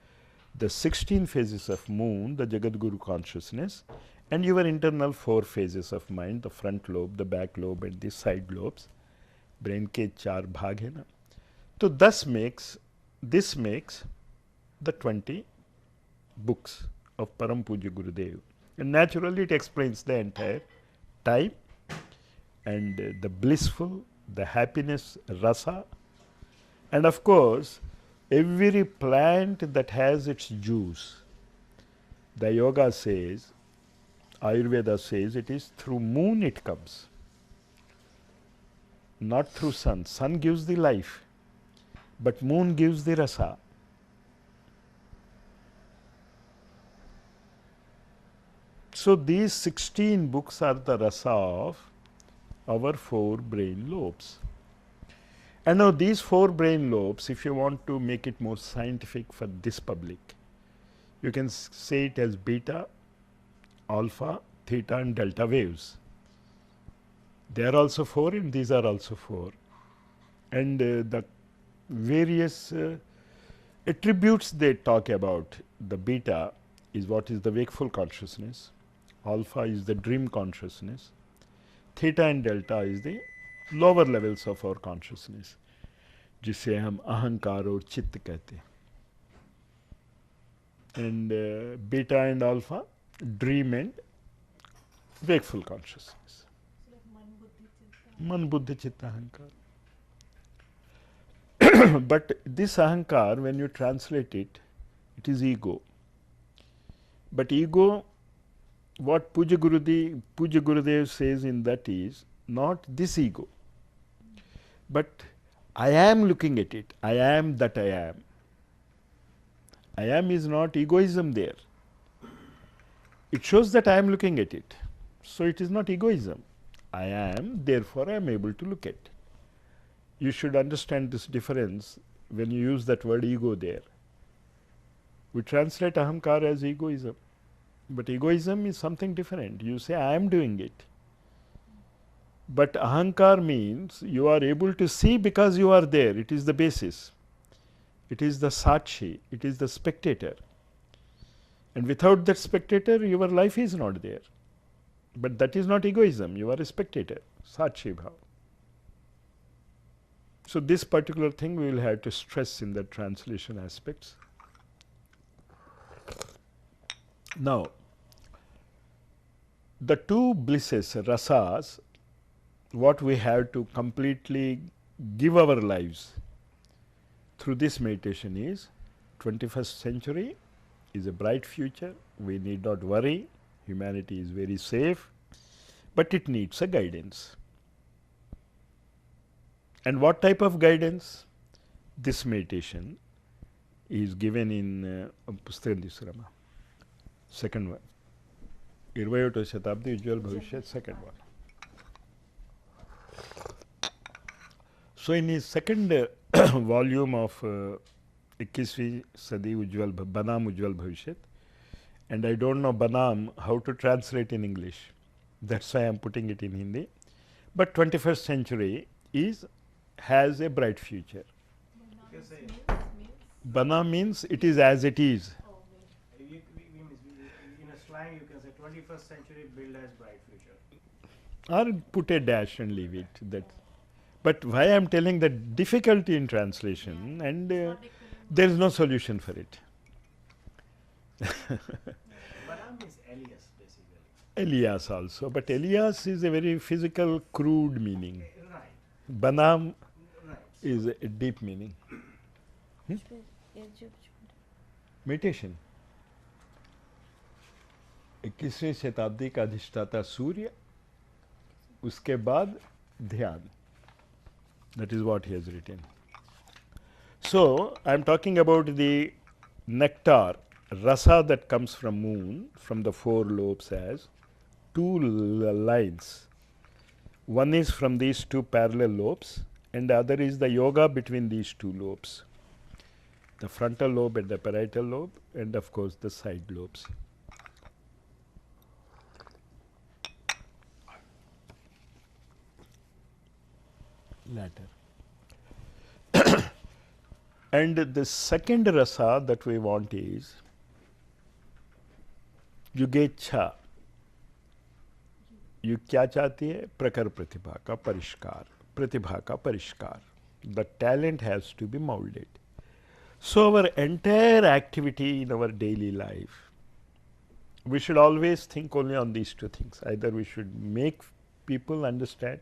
the 16 phases of moon, the Jagadguru consciousness, and your internal 4 phases of mind, the front lobe, the back lobe, and the side lobes. Brain के 4 भाग है ना. तो this makes the 20 books of Param Pujya Gurudev. And naturally it explains the entire time and the blissful, the happiness, rasa. And of course, every plant that has its juice, the yoga says, Ayurveda says, it is through moon it comes, not through sun. Sun gives the life, but moon gives the rasa. So these 16 books are the rasa of our 4 brain lobes. And now these 4 brain lobes, if you want to make it more scientific for this public, you can say it as beta, alpha, theta and delta waves. They are also 4 and these are also 4. And the various attributes they talk about, the beta is what is the wakeful consciousness, alpha is the dream consciousness, theta and delta is the lower levels of our consciousness, जिसे हम अहंकार और चित्त कहते हैं. And beta and alpha, dream and wakeful consciousness. Man, buddhi, chitta, ahankar. But this ahankar, when you translate it, it is ego. But ego, what Puja Gurudev says in that is not this ego, but I am looking at it. I am that I am. I am is not egoism there. It shows that I am looking at it. So it is not egoism. I am, therefore I am able to look at. You should understand this difference when you use that word ego there. We translate ahamkar as egoism. But egoism is something different. You say, I am doing it. But ahankar means you are able to see because you are there. It is the basis. It is the sakshi. It is the spectator. And without that spectator, your life is not there. But that is not egoism. You are a spectator. Sakshi bhav. So this particular thing we will have to stress in the translation aspects. Now, the 2 blisses, rasas, what we have to completely give our lives through this meditation is 21st century is a bright future. We need not worry. Humanity is very safe, but it needs a guidance. And what type of guidance? This meditation is given in Pustakam second one. 21వ శతాబ్ది ఉజ్వల్ భవిష్యత్, second one. So in his second volume of 21वीं सदी उज्जवल बनाम उज्जवल भविष्य, and I don't know banam how to translate in English, that's why I am putting it in Hindi, but 21st century has a bright future. Bana means it is as it is. In a slang you can say 21st century build as bright future. Or put a dash and leave it. That. But why I am telling that difficulty in translation, and there is no solution for it. Banam is Elias basically. Elias also, but Elias is a very physical, crude meaning. Right. Banam Right. is a deep meaning. Meditation. 21वीं शताब्दी का अधिष्ठाता सूर्य, उसके बाद ध्यान. That is what he has written. So, I am talking about the nectar, rasa that comes from moon, from the four lobes as two lines. One is from these two parallel lobes and the other is the yoga between these two lobes. The frontal lobe and the parietal lobe and of course the side lobes. Latter. And the second rasa that we want is युगेच्छा. युग क्या चाहती है? प्रखर प्रतिभा का परिष्कार, प्रतिभा का परिष्कार. The talent has to be molded. So our entire activity in our daily life, we should always think only on these two things. Either we should make people understand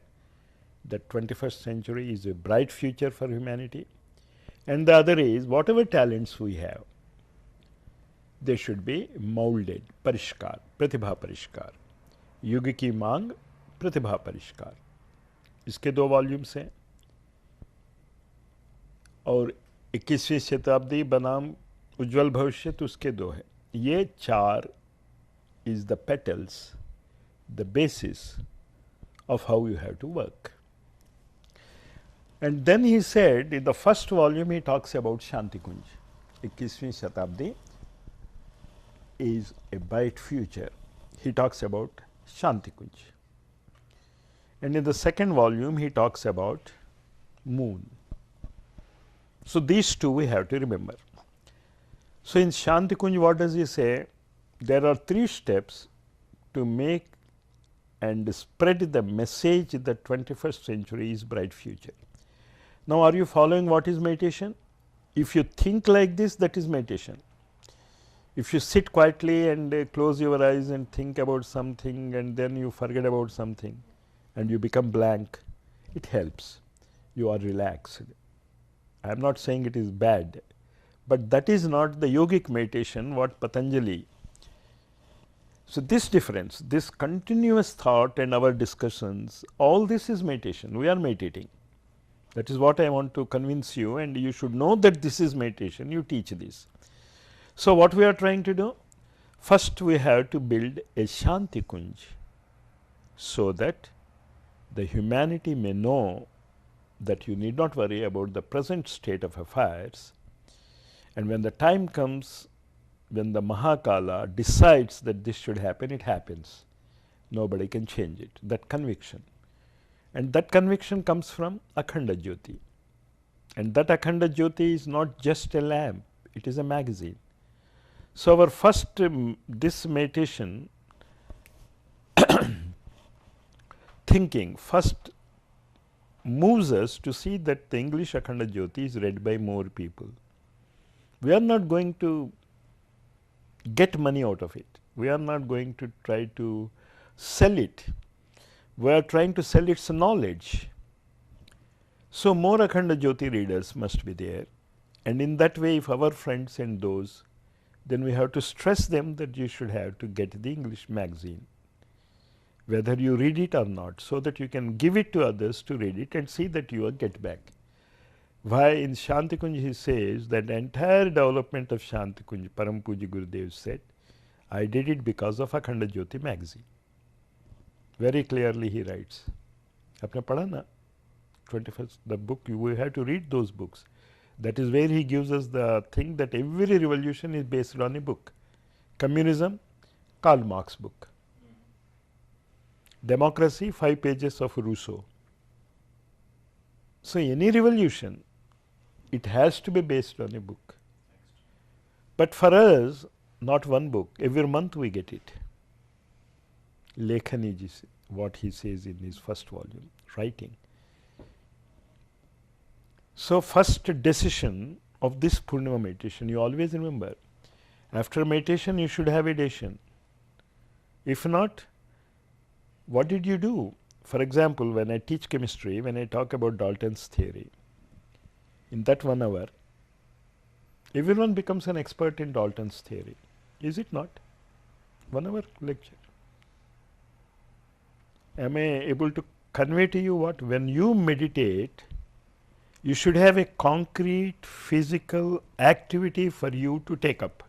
that 21st century is a bright future for humanity, and the other is whatever talents we have, they should be molded. Parishkar, Pratibha Parishkar. युग की मांग, प्रतिभा परिष्कार. इसके 2 volumes हैं और 21वीं शताब्दी बनाम उज्जवल भविष्य तो उसके 2 हैं. ये 4 is the petals, the basis of how you have to work. And then he said, in the first volume he talks about Shanti Kunj. 21वीं शताब्दी is a bright future. He talks about Shanti Kunj. And in the second volume he talks about moon. So these two we have to remember. So in Shanti Kunj what does he say? There are 3 steps to make and spread the message that 21st century is bright future. Now are you following what is meditation? If you think like this, that is meditation. If you sit quietly and close your eyes and think about something and then you forget about something and you become blank, it helps. You are relaxed. I am not saying it is bad, but that is not the yogic meditation what Patanjali. So this difference, this continuous thought and our discussions, all this is meditation. We are meditating. That is what I want to convince you, and you should know that this is meditation. You teach this. So what we are trying to do? First we have to build a Shanti Kunj so that the humanity may know that you need not worry about the present state of affairs, and when the time comes, when the Mahakala decides that this should happen, it happens. Nobody can change it. That conviction. And that conviction comes from Akhanda Jyoti. And that Akhanda Jyoti is not just a lamp, it is a magazine. So our first this meditation thinking first moves us to see that the English Akhanda Jyoti is read by more people. We are not going to get money out of it. We are not going to try to sell it. We are trying to sell its knowledge. So more Akhanda Jyoti readers must be there, and in that way if our friends and those, then we have to stress them that you should have to get the English magazine, whether you read it or not, so that you can give it to others to read it and see that you get back. Why in Shanti Kunj he says that the entire development of Shanti Kunj, Param Puji Gurudev said, I did it because of Akhanda Jyoti magazine. Very clearly he writes. आपने पढ़ा ना 21st, the book, you will have to read those books. That is where he gives us the thing that every revolution is based on a book. Communism, Karl Marx book. Democracy, 5 pages of Rousseau. So any revolution, it has to be based on a book. But for us, not one book, every month we get it. Lekhani ji, what he says in his first volume, writing. So first decision of this Purnima meditation, you always remember, after meditation you should have a decision. If not, what did you do? For example, when I teach chemistry, when I talk about Dalton's theory, in that 1 hour, everyone becomes an expert in Dalton's theory. Is it not? 1 hour lecture. Am I able to convey to you what? When you meditate, you should have a concrete physical activity for you to take up.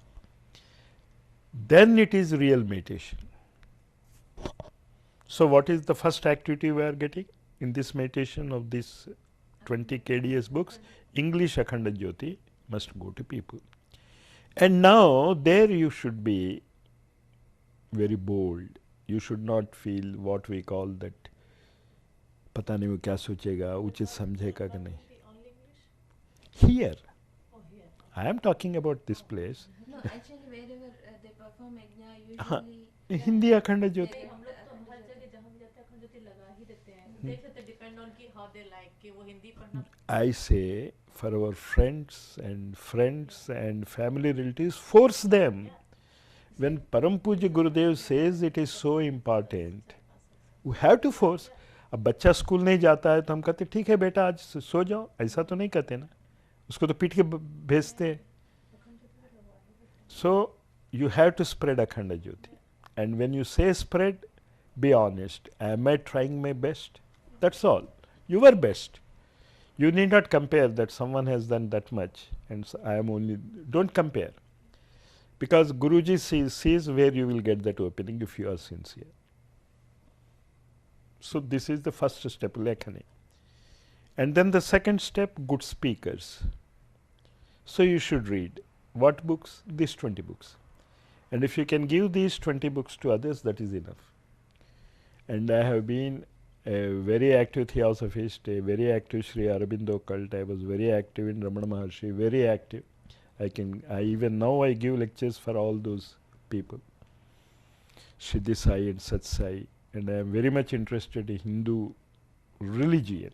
Then it is real meditation. So, what is the first activity we are getting in this meditation of these 20 KDS books? English Akhanda Jyoti must go to people. And now, there you should be very bold. You should not feel what we call that पता नहीं वो क्या सोचेगा, उचित समझेगा कि नहीं. Only English? Here, Oh, here. I am talking about this place. No, actually, wherever they perform yajna, हाँ, usually हिंदी अखंड ज्योति. they- हम लोग तो हर जगह जहाँ भी जाते हैं अखंड ज्योति लगा ही देते हैं. देख लेते डिपेंड ऑन कि हाउ दे लाइक कि वो हिंदी पढ़ना. I say for our friends and family relatives, force them. When Param Puja Gurudev says it is so important, we have to force. अब बच्चा स्कूल नहीं जाता है तो हम कहते ठीक है बेटा आज सो जाओ, ऐसा तो नहीं कहते ना, उसको तो पीट के भेजते हैं. So you have to spread Akhanda Jyoti, and when you say spread, be honest. Am I trying my best? That's all. Your best. You need not compare that someone has done that much and I am only. Don't compare, because Guruji sees where you will get that opening if you are sincere. So this is the first step, Lekhani. And then the second step, good speakers. So you should read what books? These 20 books. And if you can give these 20 books to others, that is enough. And I have been a very active Theosophist, a very active Sri Aurobindo cult. I was very active in Ramana Maharshi, very active. I even now I give lectures for all those people. Siddhi Sai and Sat Sai. And I am very much interested in Hindu religion.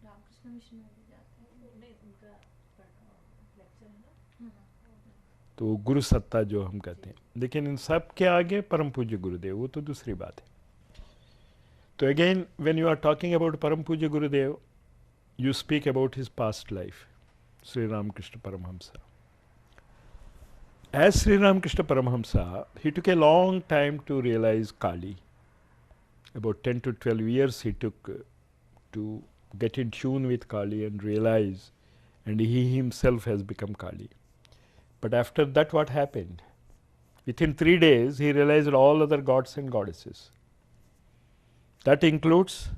Ramakrishna Mission में भी जाते हैं. नहीं उनका lecture है ना. तो गुरु सत्ता जो हम कहते हैं, लेकिन इन सब के आगे परम पूज्य गुरुदेव, वो तो दूसरी बात है. तो again when you are talking about परम पूज्य गुरुदेव, you speak about his past life, Sri Ramakrishna Paramahamsa. As Sri Ramakrishna Paramahamsa, he took a long time to realize Kali. About 10 to 12 years he took to get in tune with Kali and realize, and he himself has become Kali. But after that, what happened? Within 3 days, he realized all other gods and goddesses. That includes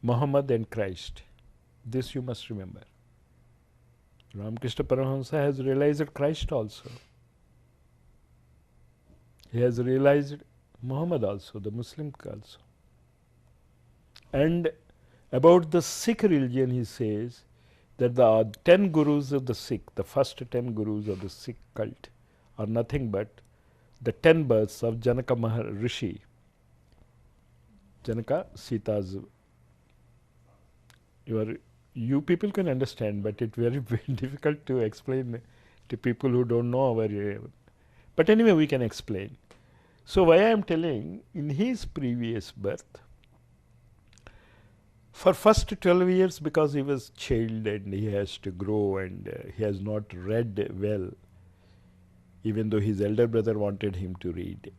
Muhammad and Christ. This you must remember. Ramakrishna Paramahamsa has realized Christ also. He has realized Muhammad also, the Muslim also. And about the Sikh religion, he says that the 10 gurus of the Sikh, the first 10 gurus of the Sikh cult, are nothing but the 10 births of Janaka Maharishi. Janaka, Sita's. You people can understand, but it's very, very difficult to explain to people who don't know our. But anyway, we can explain. So why I am telling, in his previous birth, for first 12 years, because he was child and he has to grow and he has not read well, even though his elder brother wanted him to read.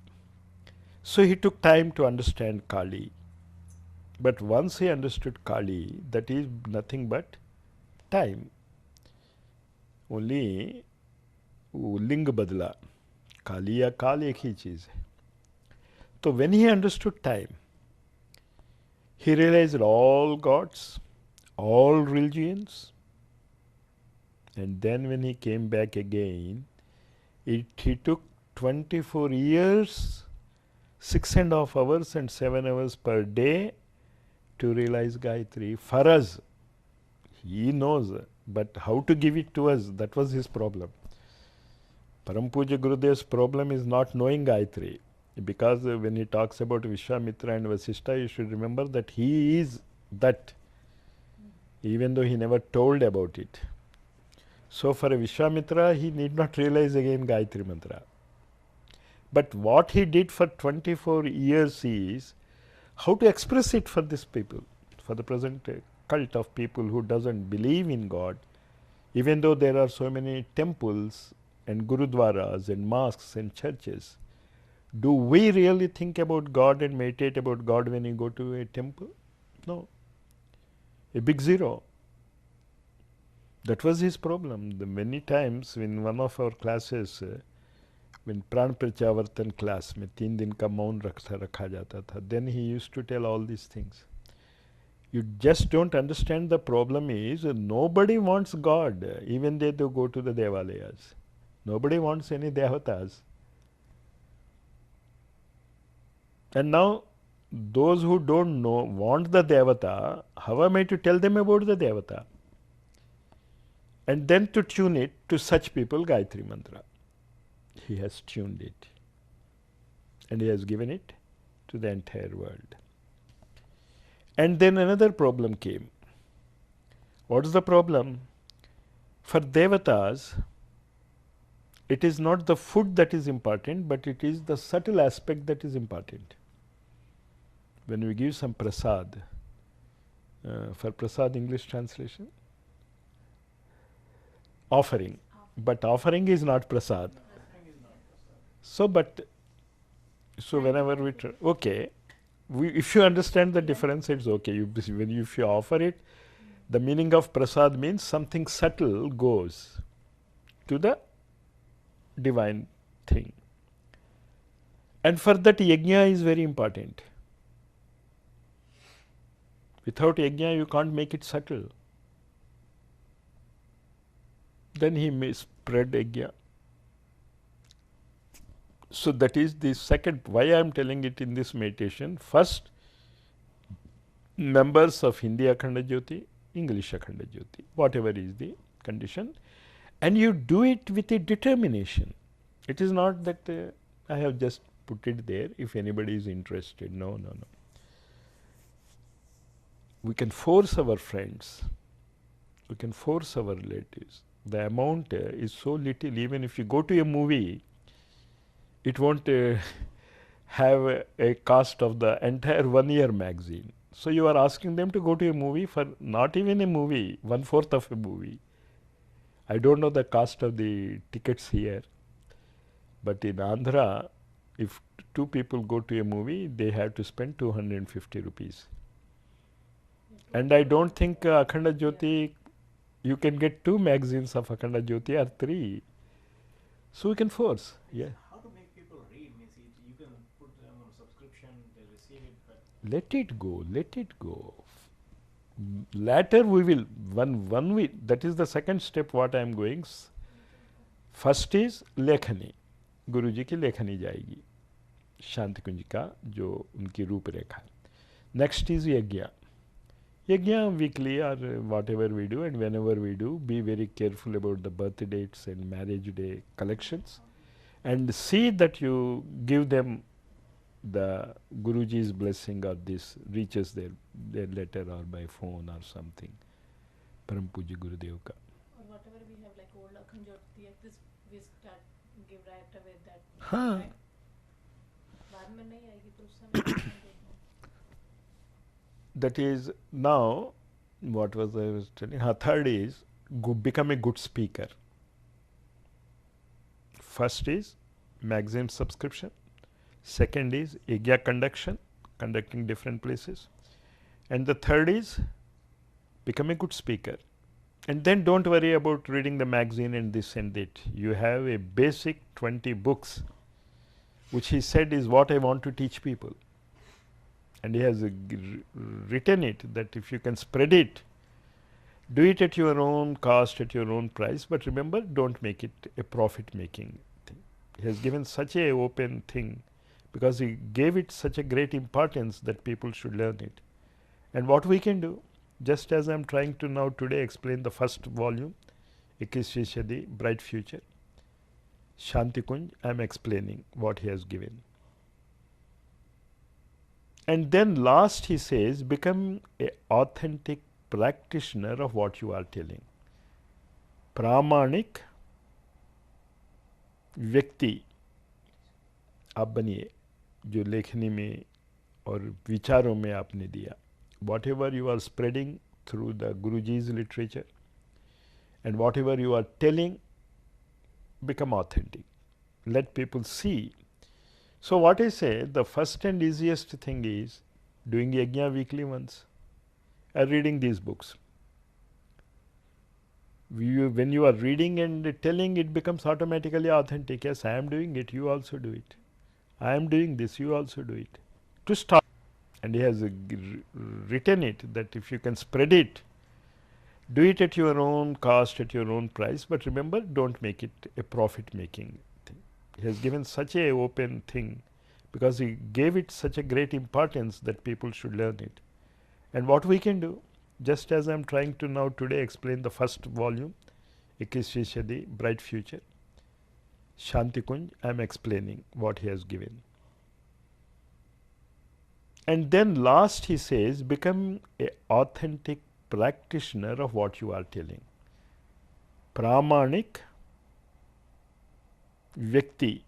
So he took time to understand Kali. But once he understood Kali, that is nothing but time. Only लिंग बदला, काली या काल एक ही चीज है. तो when he understood time, he realized all gods, all religions, and then when he came back again, he took 24 years, 6.5 hours and 7 hours per day to realize Gayatri. For us, he knows, but how to give it to us, that was his problem. Param Puja Gurudev's problem is not knowing Gayatri, because when he talks about Vishwamitra and Vasishtha, you should remember that he is that, even though he never told about it. So for a Vishwamitra, he need not realize again Gayatri Mantra. But what he did for 24 years is how to express it for these people, for the present cult of people who doesn't believe in God, even though there are so many temples and gurudwaras and mosques and churches. Do we really think about God and meditate about God when you go to a temple? No. A big zero. That was his problem. The many times in one of our classes, when प्राण प्रत्यावर्तन class में 3 दिन का मौन रखा जाता था, then he used to tell all these things. You just don't understand. The problem is nobody wants God, even they go to the devalayas. Nobody wants any devatas. And now those who don't know want the devata, how am I to tell them about the devata? And then to tune it to such people, Gayatri Mantra. He has tuned it. And he has given it to the entire world. And then another problem came. What is the problem? For devatas, it is not the food that is important, but it is the subtle aspect that is important. When we give some prasad, for prasad English translation? Offering. But offering is not prasad. So whenever we okay, if you understand the difference, it's okay. If you offer it, the meaning of prasad means something subtle goes to the divine thing. And for that, yajna is very important. Without yajna, you can't make it subtle. Then he may spread yajna. So that is the second, why I am telling it in this meditation. First, members of Hindi Akhanda Jyoti, English Akhanda Jyoti, whatever is the condition, and you do it with a determination. It is not that I have just put it there if anybody is interested. No. We can force our friends, we can force our relatives. The amount is so little, even if you go to a movie, it won't have a cost of the entire 1 year magazine. So you are asking them to go to a movie for not even a movie, 1/4 of a movie. I don't know the cost of the tickets here, but in Andhra, if 2 people go to a movie, they have to spend 250 rupees. And I don't think Akhanda Jyoti, you can get 2 magazines of Akhanda Jyoti or 3. So we can force, yeah. How to make people read? Means you can put them on subscription, they receive it, but Let it go. Later we will, one we, that is the second step what I am going. First is लेखनी, गुरु जी की लेखनी जाएगी, शांति कुंज का जो उनकी रूपरेखा. Next is यज्ञ. Yajna weekly or whatever we do, and whenever we do, be very careful about the birth dates and marriage day collections, and see that you give them the Guruji's blessing, or this reaches their letter or by phone or something. Param Puji Gurudev ka. Or whatever we have, like old Akhand Jyoti, this we start give right away that. हाँ. Right? बाद में नहीं आएगी तो उस समय देखना. That is now, what was I was telling? Third is become a good speaker. First is magazine subscription. Second is yajna conducting different places. And the third is become a good speaker. And then don't worry about reading the magazine and this and that. You have a basic 20 books, which he said is what I want to teach people. And he has written it that if you can spread it, do it at your own cost, at your own price, but remember, don't make it a profit making thing. He has given such a open thing because he gave it such a great importance that people should learn it. And what we can do, just as I am trying to now today explain the first volume, 21वीं Shadi, Bright Future, Shanti Kunj, I am explaining what he has given. And then last he says, become an authentic practitioner of what you are telling. प्रामाणिक व्यक्ति आप बनिए जो लेखनी में और विचारों में आपने दिया. Whatever you are spreading through the Guruji's literature and whatever you are telling, become authentic. Let people see. So what I say, the first and easiest thing is doing yajna weekly once and reading these books. When you are reading and telling, it becomes automatically authentic. Yes, I am doing it, you also do it. I am doing this, you also do it. To start, and he has written it that if you can spread it, do it at your own cost, at your own price, but remember, don't make it a profit making thing. He has given such a open thing because he gave it such a great importance that people should learn it. And what we can do, just as I am trying to now today explain the first volume, 21वीं सदी, Bright Future, Shanti Kunj, I am explaining what he has given. And then last he says, become a authentic practitioner of what you are telling. प्रामाणिक व्यक्ति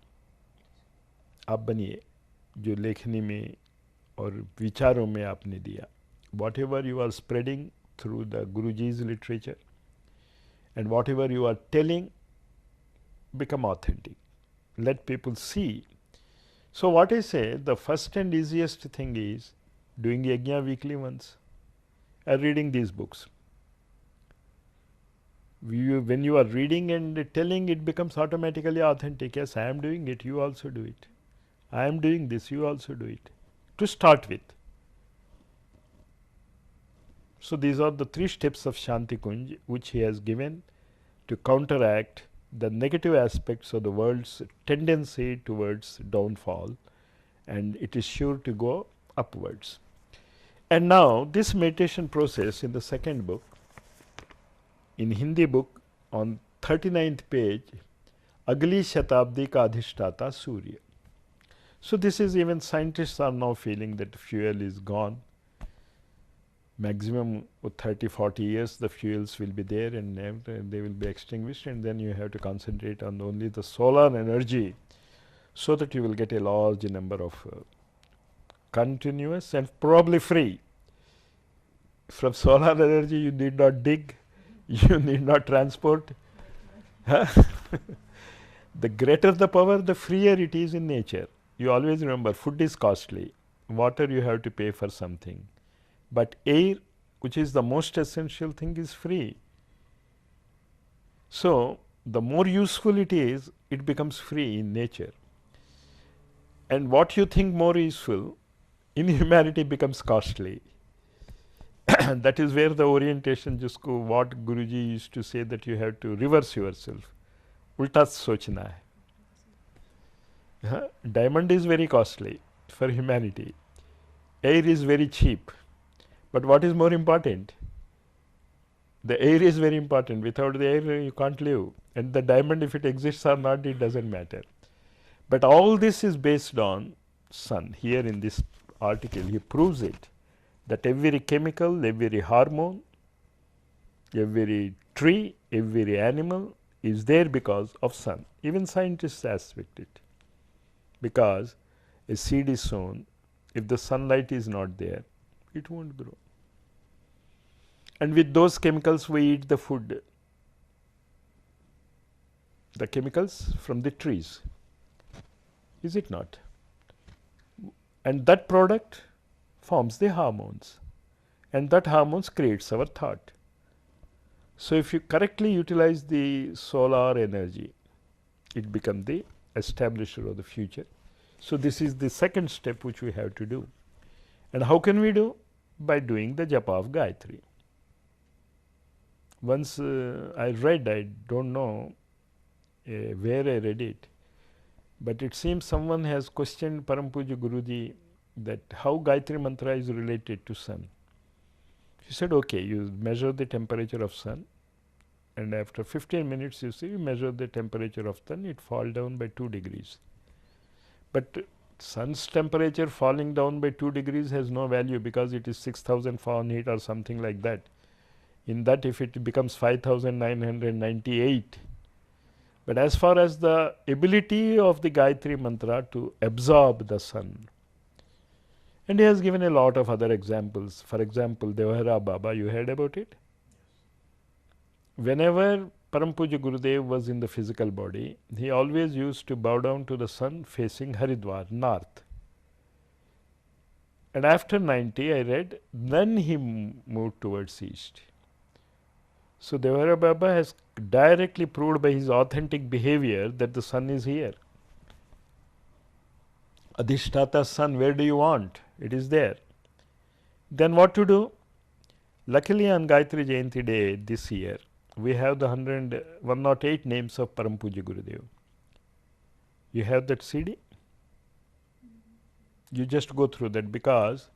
आप बनिए जो लेखनी में और विचारों में आपने दिया. Whatever you are spreading through the Guruji's literature and whatever you are telling, become authentic. Let people see. So what I say, the first and easiest thing is doing yajna weekly once and reading these books. When you are reading and telling, it becomes automatically authentic. Yes, I am doing it, you also do it. I am doing this, you also do it. To start with. So these are the 3 steps of Shanti Kunj which he has given to counteract the negative aspects of the world's tendency towards downfall, and it is sure to go upwards. And now this meditation process in the second book, in Hindi book on 39th page, Agli Shatabdi ka Adhishtata Surya. So this is, even scientists are now feeling that fuel is gone. Maximum 30-40 years the fuels will be there and they will be extinguished, and then you have to concentrate on only the solar energy so that you will get a large number of continuous and probably free. From solar energy you need not dig, you need not transport. The greater the power, the freer it is in nature. You always remember, food is costly, water you have to pay for something. But air, which is the most essential thing, is free. So the more useful it is, it becomes free in nature. And what you think more useful in humanity becomes costly. That is where the orientation, jisko what Guruji used to say, that you have to reverse yourself. Ulta sochna hai. Diamond is very costly for humanity. Air is very cheap. But what is more important? The air is very important. Without the air, you can't live. And the diamond, if it exists or not, it doesn't matter. But all this is based on sun. Here in this article, he proves it, that every chemical, every hormone, every tree, every animal is there because of sun. Even scientists aspect it. Because a seed is sown, if the sunlight is not there, it won't grow. And with those chemicals we eat the food, the chemicals from the trees, is it not? And that product forms the hormones, and that hormones creates our thought. So if you correctly utilize the solar energy, it becomes the establisher of the future. So this is the second step which we have to do. And how can we do? By doing the japa of Gayatri. Once I read, I don't know where I read it, but it seems someone has questioned Param Puja Guruji that how Gayatri mantra is related to sun. He said, okay, you measure the temperature of sun, and after 15 minutes you see, you measure the temperature of sun, it fall down by 2 degrees. But sun's temperature falling down by 2 degrees has no value, because it is 6000 Fahrenheit or something like that. In that, if it becomes 5998. But as far as the ability of the Gayatri mantra to absorb the sun, and he has given a lot of other examples. For example, Devahara Baba, you heard about it? Whenever Param Puja Gurudev was in the physical body, he always used to bow down to the sun facing Haridwar, north. And after 90, I read, then he moved towards east. So Devara Baba has directly proved by his authentic behavior that the sun is here. Adhishtata sun, where do you want? It is there. Then what to do? Luckily on Gayatri Jayanti day this year, we have the 108 names of Param Puja Gurudev. You have that CD? You just go through that, because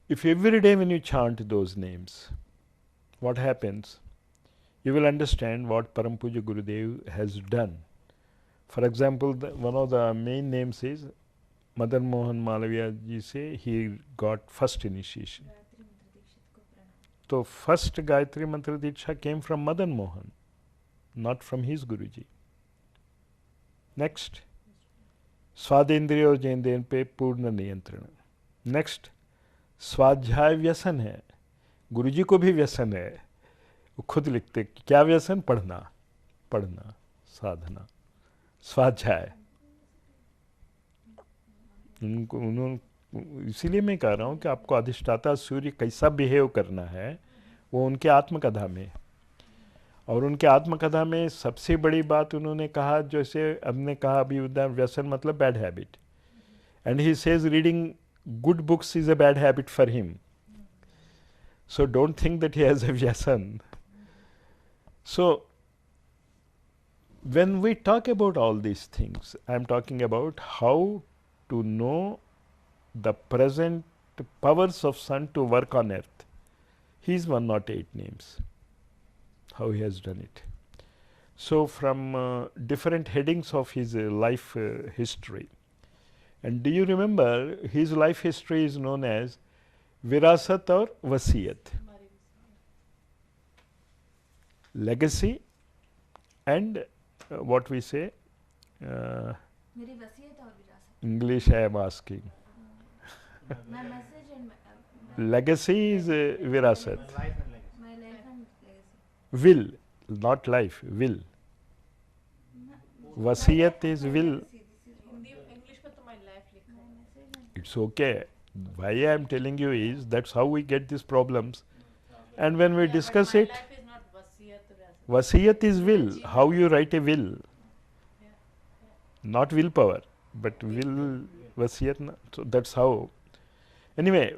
if every day when you chant those names, what happens? You will understand what Param Puja Gurudev has done. For example, one of the main names is Madan Mohan Malaviya ji se he got first initiation. So first Gayatri Mantra Diksha came from Madan Mohan, not from his Guruji. Next, स्वादेंद्रिय और जैनेन्द्रिय पे पूर्ण नियंत्रण. Next, स्वाध्याय व्यसन है, गुरुजी को भी व्यसन है, वो खुद लिखते क्या व्यसन? पढ़ना, पढ़ना, साधना, स्वाध्याय. उन्होंने इसीलिए मैं कह रहा हूँ कि आपको अधिष्ठाता सूर्य कैसा बिहेव करना है वो उनके आत्मकथा में. और उनके आत्मकथा में सबसे बड़ी बात उन्होंने कहा, जैसे हमने कहा अभी, व्यसन मतलब bad habit. And he says reading good books is a bad habit for him. So don't think that he has a व्यसन. सो when we talk about all these things, I am talking about how to know the present powers of sun to work on earth. He is 108 names. How he has done it. So from different headings of his life history. And do you remember his life history is known as Virasat or Vasiyat. Legacy and what we say, मेरी वसीयत और विरासत. English I am asking. My message and Legacy is Virasat. Life and legacy. my life and legacy. Will, not life, will. Vasiyat is will. Hindi English में तो my life लिखा है. It's okay. Why I am telling you is that's how we get these problems. And when we discuss it, life is not वसीयत वैसे. Vasiyat is will, how you write a will. Not willpower, but will, Vasiyat. So that's how. Anyway,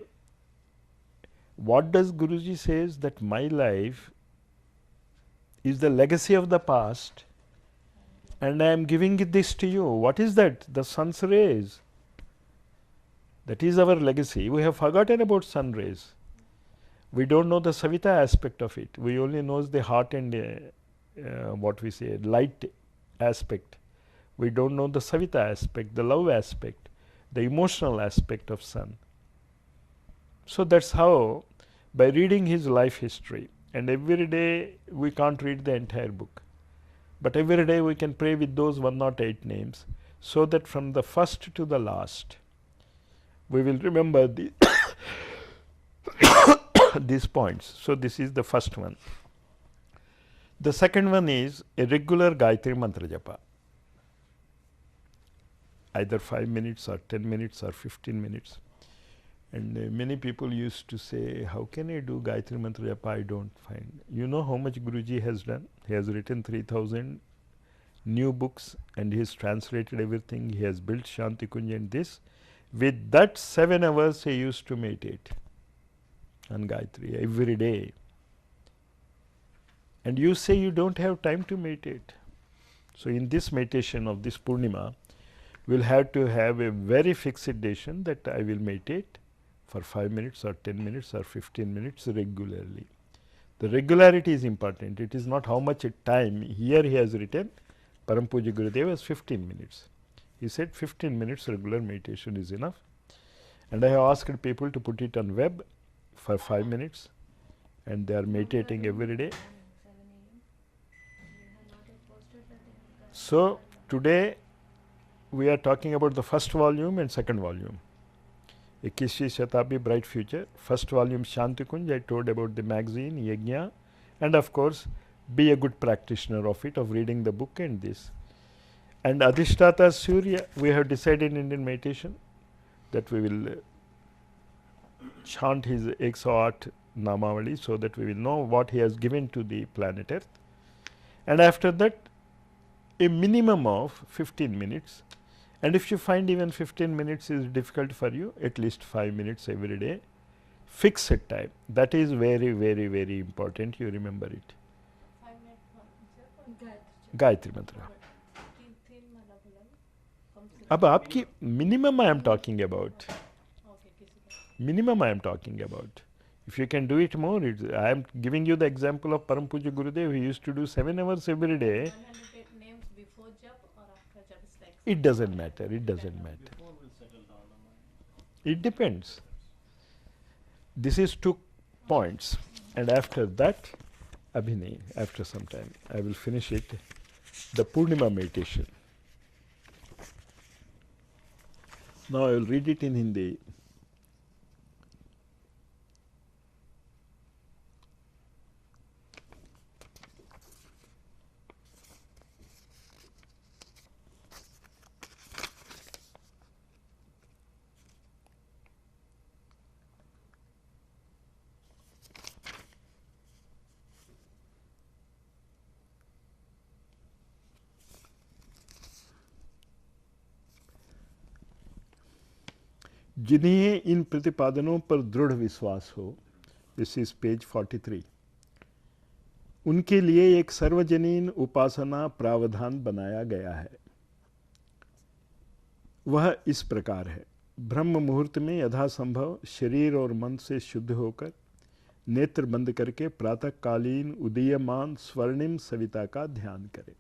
what does Guruji says that my life is the legacy of the past and I am giving this to you. What is that? The sun's rays. That is our legacy. We have forgotten about sun rays. We don't know the Savita aspect of it. We only know the heart and what we say, light aspect. We don't know the Savita aspect, the love aspect, the emotional aspect of sun. So that's how, by reading his life history, and every day we can't read the entire book, but every day we can pray with those 108 names, so that from the first to the last, we will remember these points. So this is the first one. The second one is a regular Gayatri Mantra Japa. Either 5 minutes or 10 minutes or 15 minutes. And many people used to say, how can I do Gayatri Mantra Japa? I don't find. You know how much Guruji has done? He has written 3,000 new books and he has translated everything. He has built Shanti Kunj and this. With that 7 hours he used to meditate on Gayatri every day. And you say you don't have time to meditate. So in this meditation of this Purnima, we'll have to have a very fixed duration that I will meditate for 5 minutes or 10 minutes or 15 minutes regularly. The regularity is important. It is not how much time. Here he has written, Param Puja Gurudev has 15 minutes. He said 15 minutes regular meditation is enough. And I have asked people to put it on web for 5 minutes and they are meditating every day. So today we are talking about the first volume and second volume. 21वीं Shatabdi Bright Future. First volume Shanti Kunj, I told about the magazine, Yajna, and of course be a good practitioner of it, of reading the book and this. And Adhishtata Surya, we have decided in Indian meditation that we will chant his 108 Namavali so that we will know what he has given to the planet Earth. And after that, a minimum of 15 minutes. And if you find even 15 minutes is difficult for you, at least 5 minutes every day. Fix a time. That is very, very, very important. You remember it. 5 minute जब गायत्री गायत्री मंत्र. तीन माला बोला कम से अब आपकी minimum I am talking about. Okay किसी का Minimum I am talking about. If you can do it more, I am giving you the example of Param Puja Gurudev. He used to do 7 hours every day. 100 names before jab or after jab is like It doesn't matter. It doesn't matter. Before will settle down the mind. It depends. This is 2 points. And after that, Abhinay, after some time, I will finish it. The Purnima meditation. Now I will read it in Hindi. जिन्हें इन प्रतिपादनों पर दृढ़ विश्वास हो, this is page 43, उनके लिए एक सर्वजनीन उपासना प्रावधान बनाया गया है। वह इस प्रकार है। ब्रह्म मुहूर्त में यथासंभव शरीर और मन से शुद्ध होकर नेत्र बंद करके प्रातःकालीन उदीयमान स्वर्णिम सविता का ध्यान करें।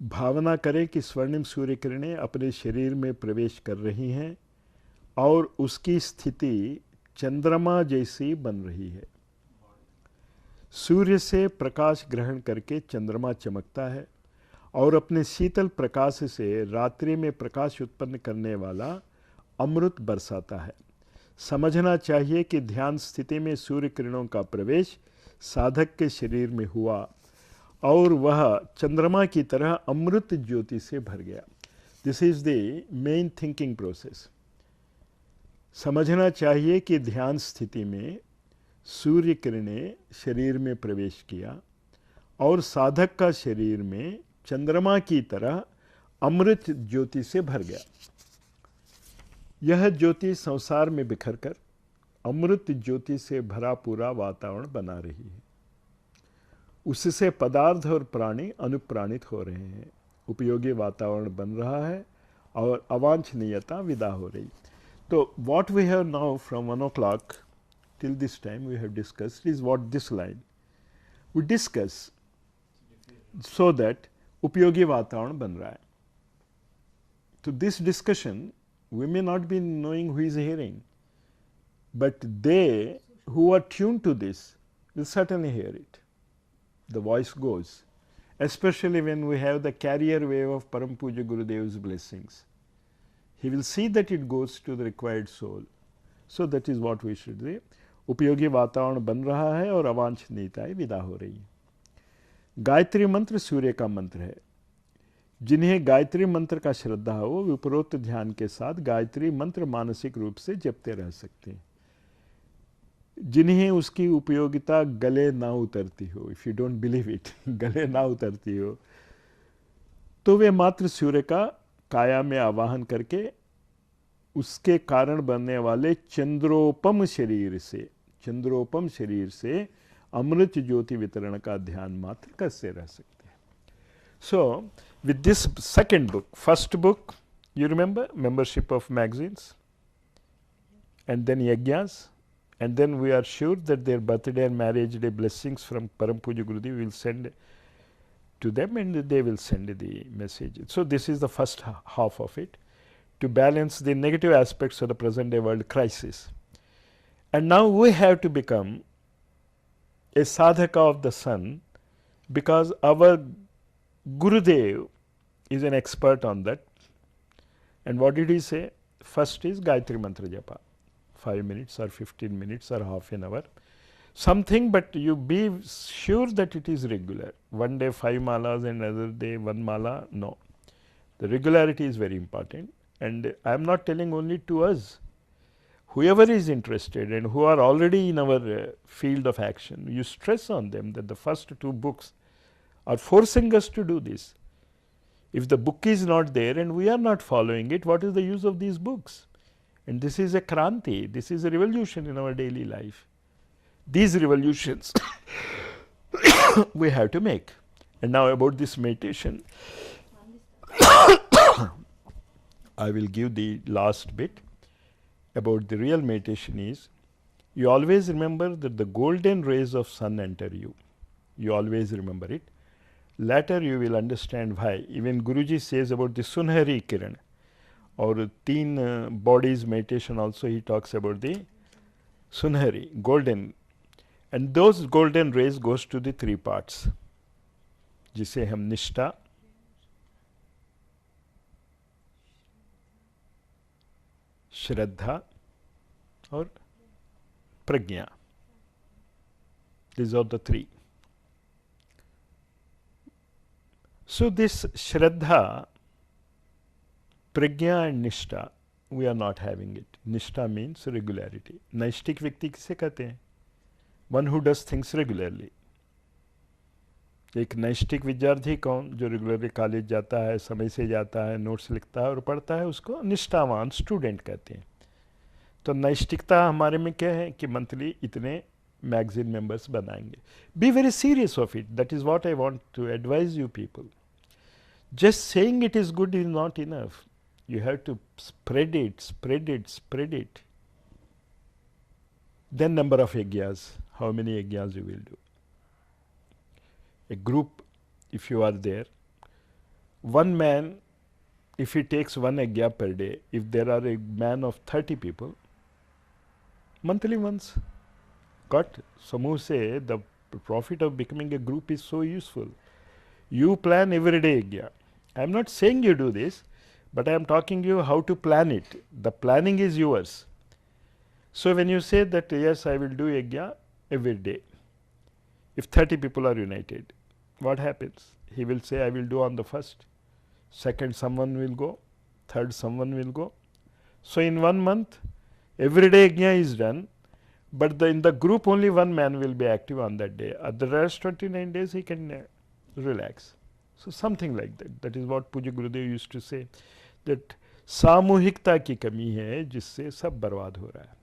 भावना करें कि स्वर्णिम सूर्य किरणें अपने शरीर में प्रवेश कर रही हैं और उसकी स्थिति चंद्रमा जैसी बन रही है। सूर्य से प्रकाश ग्रहण करके चंद्रमा चमकता है और अपने शीतल प्रकाश से रात्रि में प्रकाश उत्पन्न करने वाला अमृत बरसाता है। समझना चाहिए कि ध्यान स्थिति में सूर्य किरणों का प्रवेश साधक के शरीर में हुआ और वह चंद्रमा की तरह अमृत ज्योति से भर गया। This is the main thinking process. समझना चाहिए कि ध्यान स्थिति में सूर्य किरणें शरीर में प्रवेश किया और साधक का शरीर में चंद्रमा की तरह अमृत ज्योति से भर गया। यह ज्योति संसार में बिखरकर अमृत ज्योति से भरा पूरा वातावरण बना रही है। उससे पदार्थ और प्राणी अनुप्राणित हो रहे हैं। उपयोगी वातावरण बन रहा है और अवांछनीयता विदा हो रही। तो what we have now from 1 o'clock till this time we have discussed is what this line we discuss so that उपयोगी वातावरण बन रहा है। तो this discussion we may not be knowing who is hearing, but they who are tuned to this will certainly hear it. The voice goes, especially when we have the carrier wave of Param Puja Gurudev's blessings. He will see that it goes to the required soul. So that is what we should do. उपयोगी वातावरण बन रहा है और अवांछनीयताएं विदा हो रही हैं। गायत्री मंत्र सूर्य का मंत्र है। जिन्हें गायत्री मंत्र का श्रद्धा हो वो उपरोक्त ध्यान के साथ गायत्री मंत्र मानसिक रूप से जपते रह सकते हैं। जिन्हें उसकी उपयोगिता गले ना उतरती हो, if you don't believe it, गले ना उतरती हो, तो वे मात्र सूर्य का काया में आवाहन करके उसके कारण बनने वाले चंद्रोपम शरीर से अमृत ज्योति वितरण का ध्यान मात्र करते रह सकते हैं। So with this second book, first book you remember membership of magazines and then यज्ञास, and then we are sure that their birthday and marriage day blessings from Param Puja Gurudev will send to them and they will send the message. So this is the first half of it, to balance the negative aspects of the present day world crisis. And now we have to become a sadhaka of the sun, because our Gurudev is an expert on that. And what did he say? First is Gayatri Mantra Japa, 5 minutes or 15 minutes or half an hour. something, but you be sure that it is regular. One day 5 malas and another day 1 mala. No, the regularity is very important. And I am not telling only to us. Whoever is interested and who are already in our field of action, you stress on them that the first 2 books are forcing us to do this. If the book is not there and we are not following it, what is the use of these books? And this is a kranti, this is a revolution in our daily life. These revolutions we have to make. And now about this meditation, I will give the last bit about the real meditation is, you always remember that the golden rays of sun enter you. You always remember it. Later you will understand why. Even Guruji says about the Sunhari Kiran, or 3 bodies meditation also he talks about the Sunhari, golden. And those golden rays goes to the 3 parts, जिसे हम निष्ठा, श्रद्धा और प्रज्ञा. These are the 3. So this Shraddha, Pragya and Nishtha, we are not having it. Nishtha means regularity. Naishtik व्यक्ति किसे कहते हैं? One who does things regularly. एक नैष्टिक विद्यार्थी कौन? जो रेगुलरली कॉलेज जाता है, समय से जाता है, नोट्स लिखता है और पढ़ता है, उसको निष्ठावान स्टूडेंट कहते हैं. तो नैष्टिकता हमारे में क्या है कि मंथली इतने magazine members बनाएंगे. Be very serious of it. That is what I want to advise you people. Just saying it is good is not enough. You have to spread it, spread it, spread it. Then number of yajnas. How many yajnas you will do? A group, if you are there, one man, if he takes 1 yajna per day, if there are a man of 30 people, monthly once. Got Samu say the profit of becoming a group is so useful. You plan every day yajna. I am not saying you do this, but I am talking you how to plan it. The planning is yours. So when you say that yes, I will do yajna every day, if 30 people are united, what happens? He will say, I will do on the first, second someone will go, third someone will go. So in 1 month, every day yajna is done, but in the group only 1 man will be active on that day. At the rest 29 days he can relax. So something like that. That is what Pujya Gurudev used to say, that सामूहिकता की कमी है जिससे सब बर्बाद हो रहा है.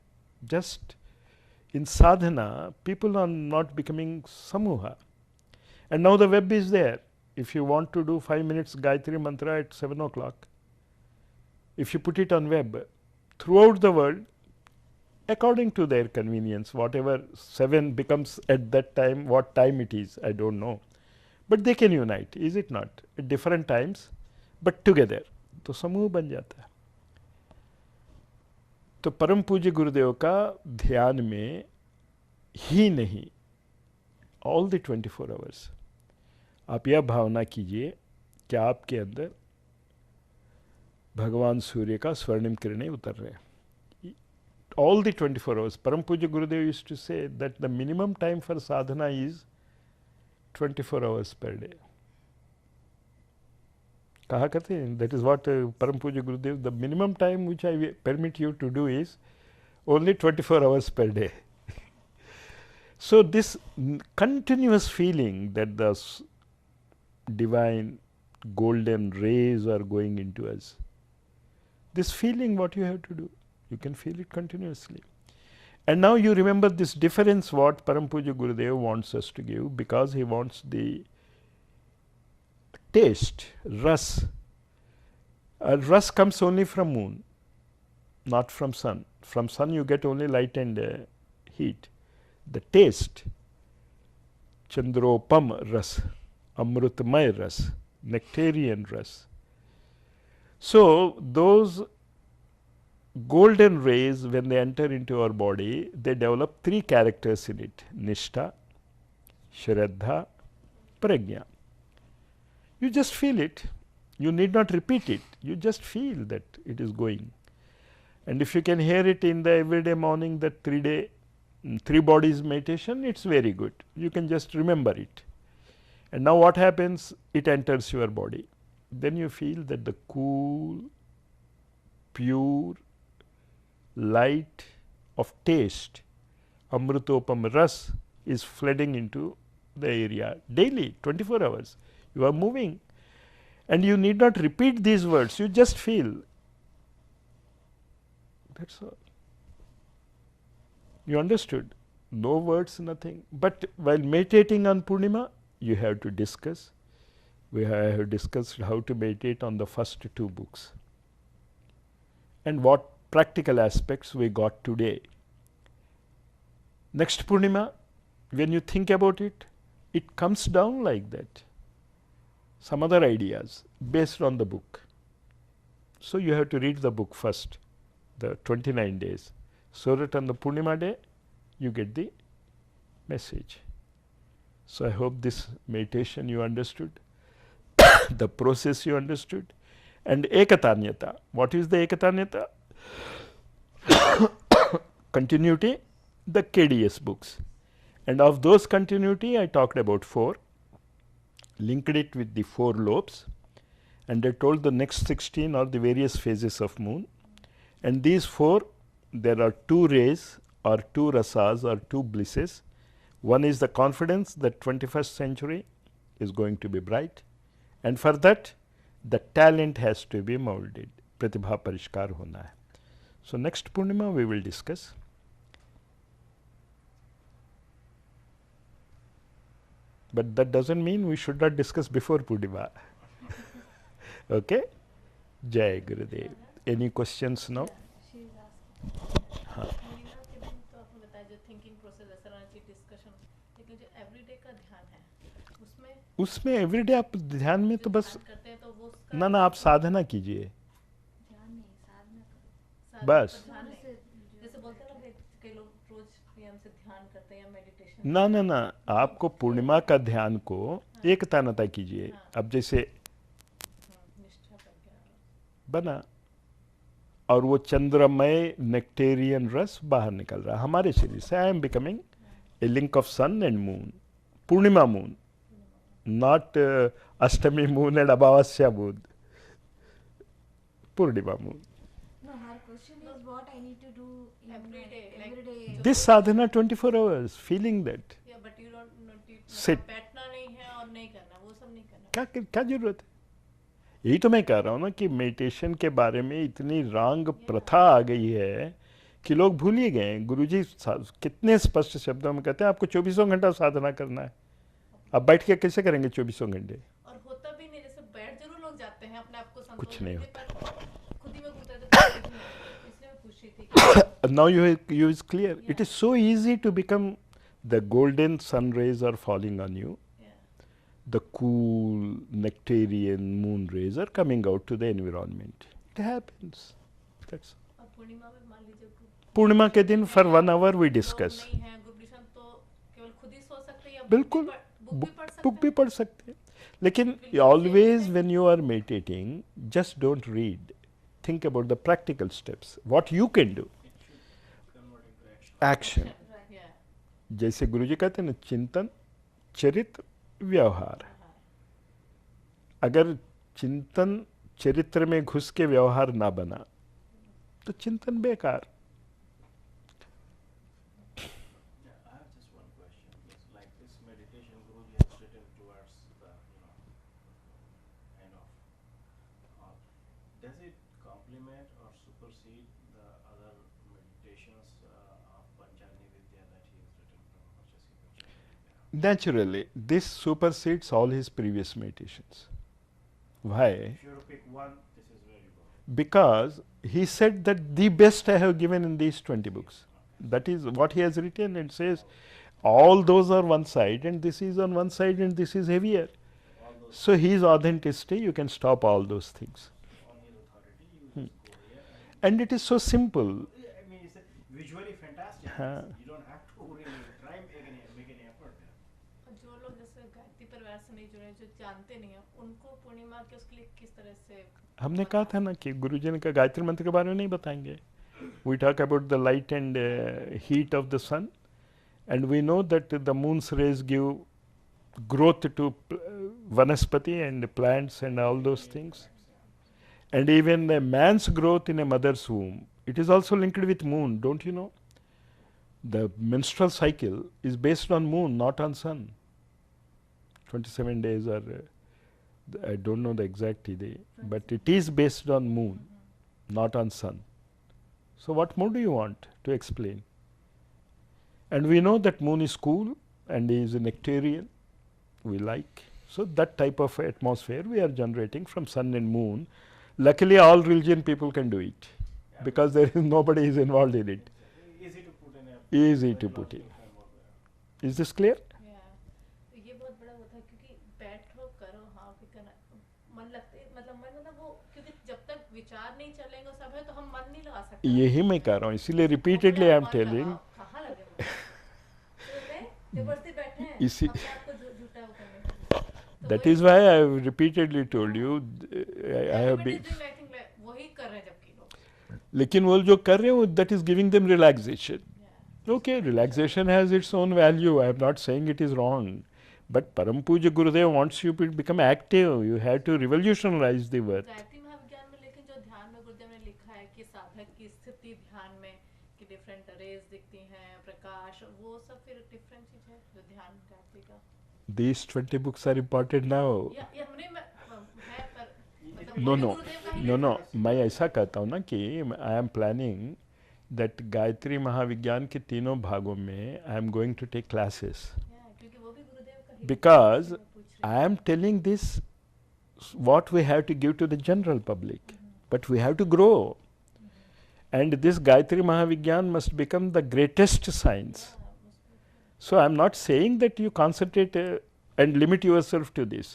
Just in sadhana, people are not becoming samuha. And now the web is there. If you want to do 5 minutes Gayatri Mantra at 7 o'clock, if you put it on web, throughout the world, according to their convenience, whatever 7 becomes at that time, what time it is, I don't know. But they can unite, is it not? At different times, but together. तो समूह बन जाता है. तो परम पूज्य गुरुदेव का ध्यान में ही नहीं, ऑल द 24 आवर्स आप यह भावना कीजिए कि आपके अंदर भगवान सूर्य का स्वर्णिम किरणें उतर रहे हैं. All the 24 hours. Param Pujya Gurudev used to say that the minimum time for sadhana is 24 hours per day. कहा करते हैं, that is what Param Pujya Gurudev, the minimum time which I permit you to do is only 24 hours per day. So this continuous feeling that the divine golden rays are going into us, this feeling what you have to do, you can feel it continuously. And now you remember this difference what Param Pujya Gurudev wants us to give, because he wants the taste, ras. Ras comes only from moon, not from sun. From sun you get only light and heat. The taste, Chandropam ras, Amrutmay ras, nectarian ras. So those golden rays, when they enter into our body, they develop 3 characters in it: Nishtha, Shraddha, Prajna. You just feel it. You need not repeat it. You just feel that it is going. And if you can hear it in the everyday morning, that 3-day three bodies meditation, it's very good. You can just remember it. And now what happens? It enters your body. Then you feel that the cool, pure light of taste, amrutopam ras, is flooding into the area daily, 24 hours. You are moving. And you need not repeat these words, you just feel. That's all. You understood? No words, nothing. But while meditating on Purnima, you have to discuss. We have discussed how to meditate on the first two books and what practical aspects we got today. Next Purnima, when you think about it, it comes down like that. Some other ideas based on the book. So you have to read the book first, the 29 days. So that on the Purnima day, you get the message. So I hope this meditation you understood, the process you understood, and ekatanyata. What is the ekatanyata? Continuity, the KDS books. And of those continuity, I talked about 4, linked it with the 4 lobes, and I told the next 16 are the various phases of moon. And these 4, there are 2 rays or 2 rasas or 2 blisses. One is the confidence that 21st century is going to be bright, and for that the talent has to be molded. Pratibha parishkar hona hai. So next Purnima we will discuss. But that doesn't mean we should not discuss before Purnima. Okay? Jai Gurudev. Any questions now? She is asking. हाँ. पूर्णिमा के दिन तो आपने बताया जो thinking process ऐसा रहना चाहिए डिस्कशन, लेकिन जो एवरीडे का ध्यान है उसमें उसमें एवरीडे आप ध्यान में तो जो बस ध्यान करते हैं तो वो ना ना आप साधना कीजिए ध्यान नहीं, साधना करो। साधना बस। पर ध्यान नहीं। जैसे जैसे बोलते हैं ना कि कई लोग रोज नियम से ध्यान करते हैं या मेडिटेशन। ना ना ना आपको पूर्णिमा का ध्यान को एकतानता कीजिए। अब जैसे निष्ठा करके बना और वो चंद्रमय नेक्टेरियन रस बाहर निकल रहा हमारे शरीर से। I am becoming a link of sun and moon, purnima moon, not ashtami moon and amavasya moon, purnima moon. no, her question is what I need to do in Every day, like- every day. This Sadhana 24 hours, feeling that. या but you don't Sit. बैठना नहीं है और नहीं करना, वो सब नहीं करना। क्या क्या जरूरत है? यही तो मैं कह रहा हूँ ना कि मेडिटेशन के बारे में इतनी रंग प्रथा आ गई है कि लोग भूल ही गए। गुरुजी कितने स्पष्ट शब्दों में कहते हैं आपको 24 घंटा साधना करना है। अब बैठ के कैसे करेंगे 24 घंटे? और होता भी नहीं, जैसे बैठ जरूर लोग जाते हैं अपने आप को संतोष कुछ नहीं देने, पर खुद ही में घुसते हैं, इसलिए मैं पूछ रही थी कि Now you is clear. It is so easy to become the golden sun rays are falling on you. yeah, The cool nectarian moon rays are coming out to the environment. It happens. That's और पूर्णिमा में मान लीजिए पूर्णिमा के दिन for 1 hour we लोग discuss. नहीं है group discussion, तो केवल खुद ही सो सकते हैं या बिल्कुल, बुक भी पढ़ सकते बुक भी हैं? पढ़ सकते हैं। लेकिन always when you are meditating, just don't read. Think about the practical steps. What you can do. Convert into action. Action. Yeah, जैसे गुरुजी कहते हैं ना, चिंतन, चरित्र, व्यवहार। अगर चिंतन चरित्र में घुस के व्यवहार ना बना तो चिंतन बेकार। Yeah, I have just one question. It's like this meditation Guruji has written towards the, kind of, does it complement or supersede the other meditations of Panchagni Vidya that he has written from Pachasi Panchagni Vidya? Naturally, this supersedes all his previous meditations. Why? If you were to pick one, this is very good. Because he said that the best I have given in these 20 books. That is what he has written. It says all those are one side and this is on one side and this is heavier. All those So his authenticity, you can stop all those things. on his authority, you just go here And it is so simple. I mean, it's visually fantastic. हाँ. You don't have to really try make any effort there. और जो लोग जैसे गायत्री परिवार से नहीं जुड़े, जो जानते नहीं है, उनको पूर्णिमा के उसके लिए किस तरह से हमने कहा था ना कि गुरुजी ने कहा गायत्री मंत्र के बारे में नहीं बताएंगे. We talk about the light and heat of the sun. And we know that the moon's rays give growth to vanaspati and plants and all those things. And even a man's growth in a mother's womb, it is also linked with moon, don't you know? The menstrual cycle is based on moon, not on sun. 27 days or I don't know the exact day, but it is based on moon, not on sun. So what more do you want to explain? And we know that moon is cool and is a nectarian, we like. So that type of atmosphere we are generating from sun and moon. Luckily all religion people can do it, because there is nobody is involved in it. Easy to put in a Easy very to put in. logical framework. Is this clear? तो ये बहुत बड़ा वो था क्योंकि बैठो करो हाँ भी करना मन लगते मतलब वो क्योंकि जब तक विचार नहीं चलेंगे सब है तो हम मन नहीं लगा सकते यही मैं कह रहा हूँ, इसीलिए रिपीटेडली आई एम टेलिंग. कहाँ लगे मन? तो जबरदस्ती बैठे हैं इसी- अपने आप को झूठा वो करने के लिए। तो That वही- is why I have repeatedly told you, I have Everybody been. is doing, I think, like, वही कर रहे हैं जबकि लोग लेकिन वो जो कर रहे हैं, that is giving them relaxation. Yeah. Okay, relaxation has its own value. I am not saying it is wrong. But Param Puja Gurudev wants you to become active. You have to revolutionize the world. Gayatri Mahavigyan में लेकिन जो ध्यान में गुरुदेव ने लिखा है कि साधक की स्थिति ध्यान में कि डिफरेंट रेज दिखती हैं प्रकाश वो सब फिर डिफरेंट चीज है जो ध्यान गायत्री का These 20 books are important now. या हमने है पर मतलब No, वो भी no, गुरुदेव का ही no, no. लिखा है। मैं ऐसा कहता हूँ ना कि I am planning that Gayatri Mahavigyan के तीनों भागों में I am going to take classes. Yeah, क्योंकि वो भी गुरुदेव का ही Because लिखा है, मैं पूछ रही I am telling this what we have to give to the general public, but we have to grow. And this Gayatri Mahavigyan must become the greatest science. So I am not saying that you concentrate and limit yourself to this,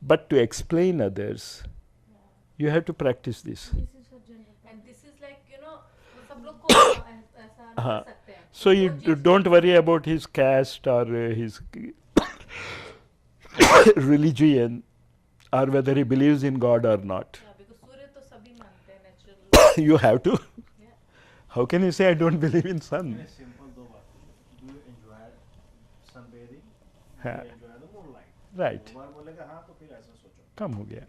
but to explain others, you have to practice this. This is for general. And this is like, you know, वो सब लोग को ऐसा नहीं हाँ. कर सकते हैं So you वो चीज़- don't worry about his caste or his religion, or whether he believes in God or not. Yeah, because सूर्य तो सभी मानते हैं natural You have to. Yeah. How can you say I don't believe in sun? Very simple दो बातें. Do you enjoy sunbathing? Do हाँ. you enjoy the moonlight? Right. एक बार बोलेगा हाँ तो फिर ऐसा सोचो. कम हो गया.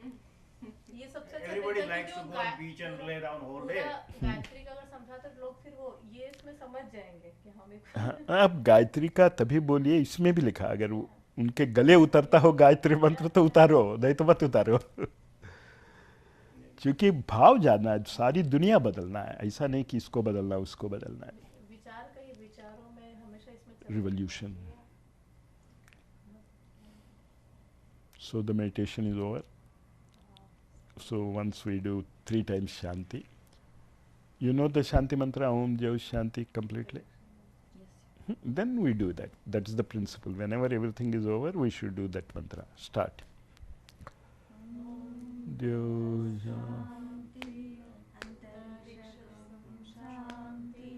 ये सबसे अच्छा Everybody तरीका है likes to क्योंकि go on वो beach and पूरा- lay down whole पूरा day. गायत्री का अगर समझा तो लोग फिर वो ये इसमें समझ जाएंगे कि हम एक हाँ, आप गायत्री का तभी बोलिए, इसमें भी लिखा, अगर उनके गले उतरता हो गायत्री मंत्र तो उतारो, नहीं तो मत उतारो. क्योंकि भाव जानना है, सारी दुनिया बदलना है, ऐसा नहीं कि इसको बदलना उसको बदलना है. विचार का ही विचारों में हमेशा इसमें चलता है। Revolution. So the meditation is over. So once we do 3 times Shanti, you know the Shanti mantra, Om Jai Shanti completely? Yes. Then we do that. That's the principle. Whenever everything is over, we should do that mantra. Start. Dyo Shanti, antariksham shanti,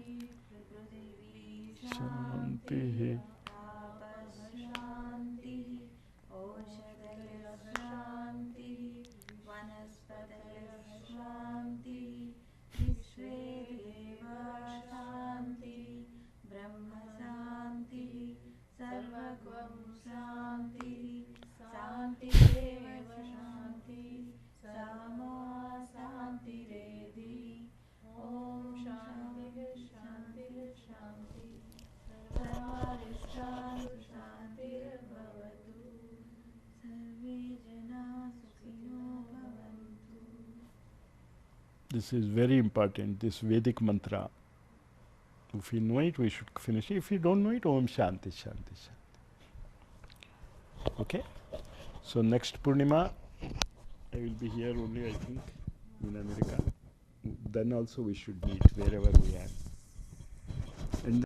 prithvi Shanti. tapas shanti, oshadaya shanti, vanaspataya shanti, vishve deva shanti, brahma shanti, sarvagam shanti, shanti deva shanti, sama shanti redi, om shanti shanti shanti, sarvarishtantu shanti bhavatu, sarve jana sukhino bhavantu. This is very important, this Vedic mantra. If you know it, we should finish it. If you don't know it, Om Shanti, Shanti, Shanti. Okay? So next Purnima, I will be here only, I think, in America. Then also we should meet wherever we are.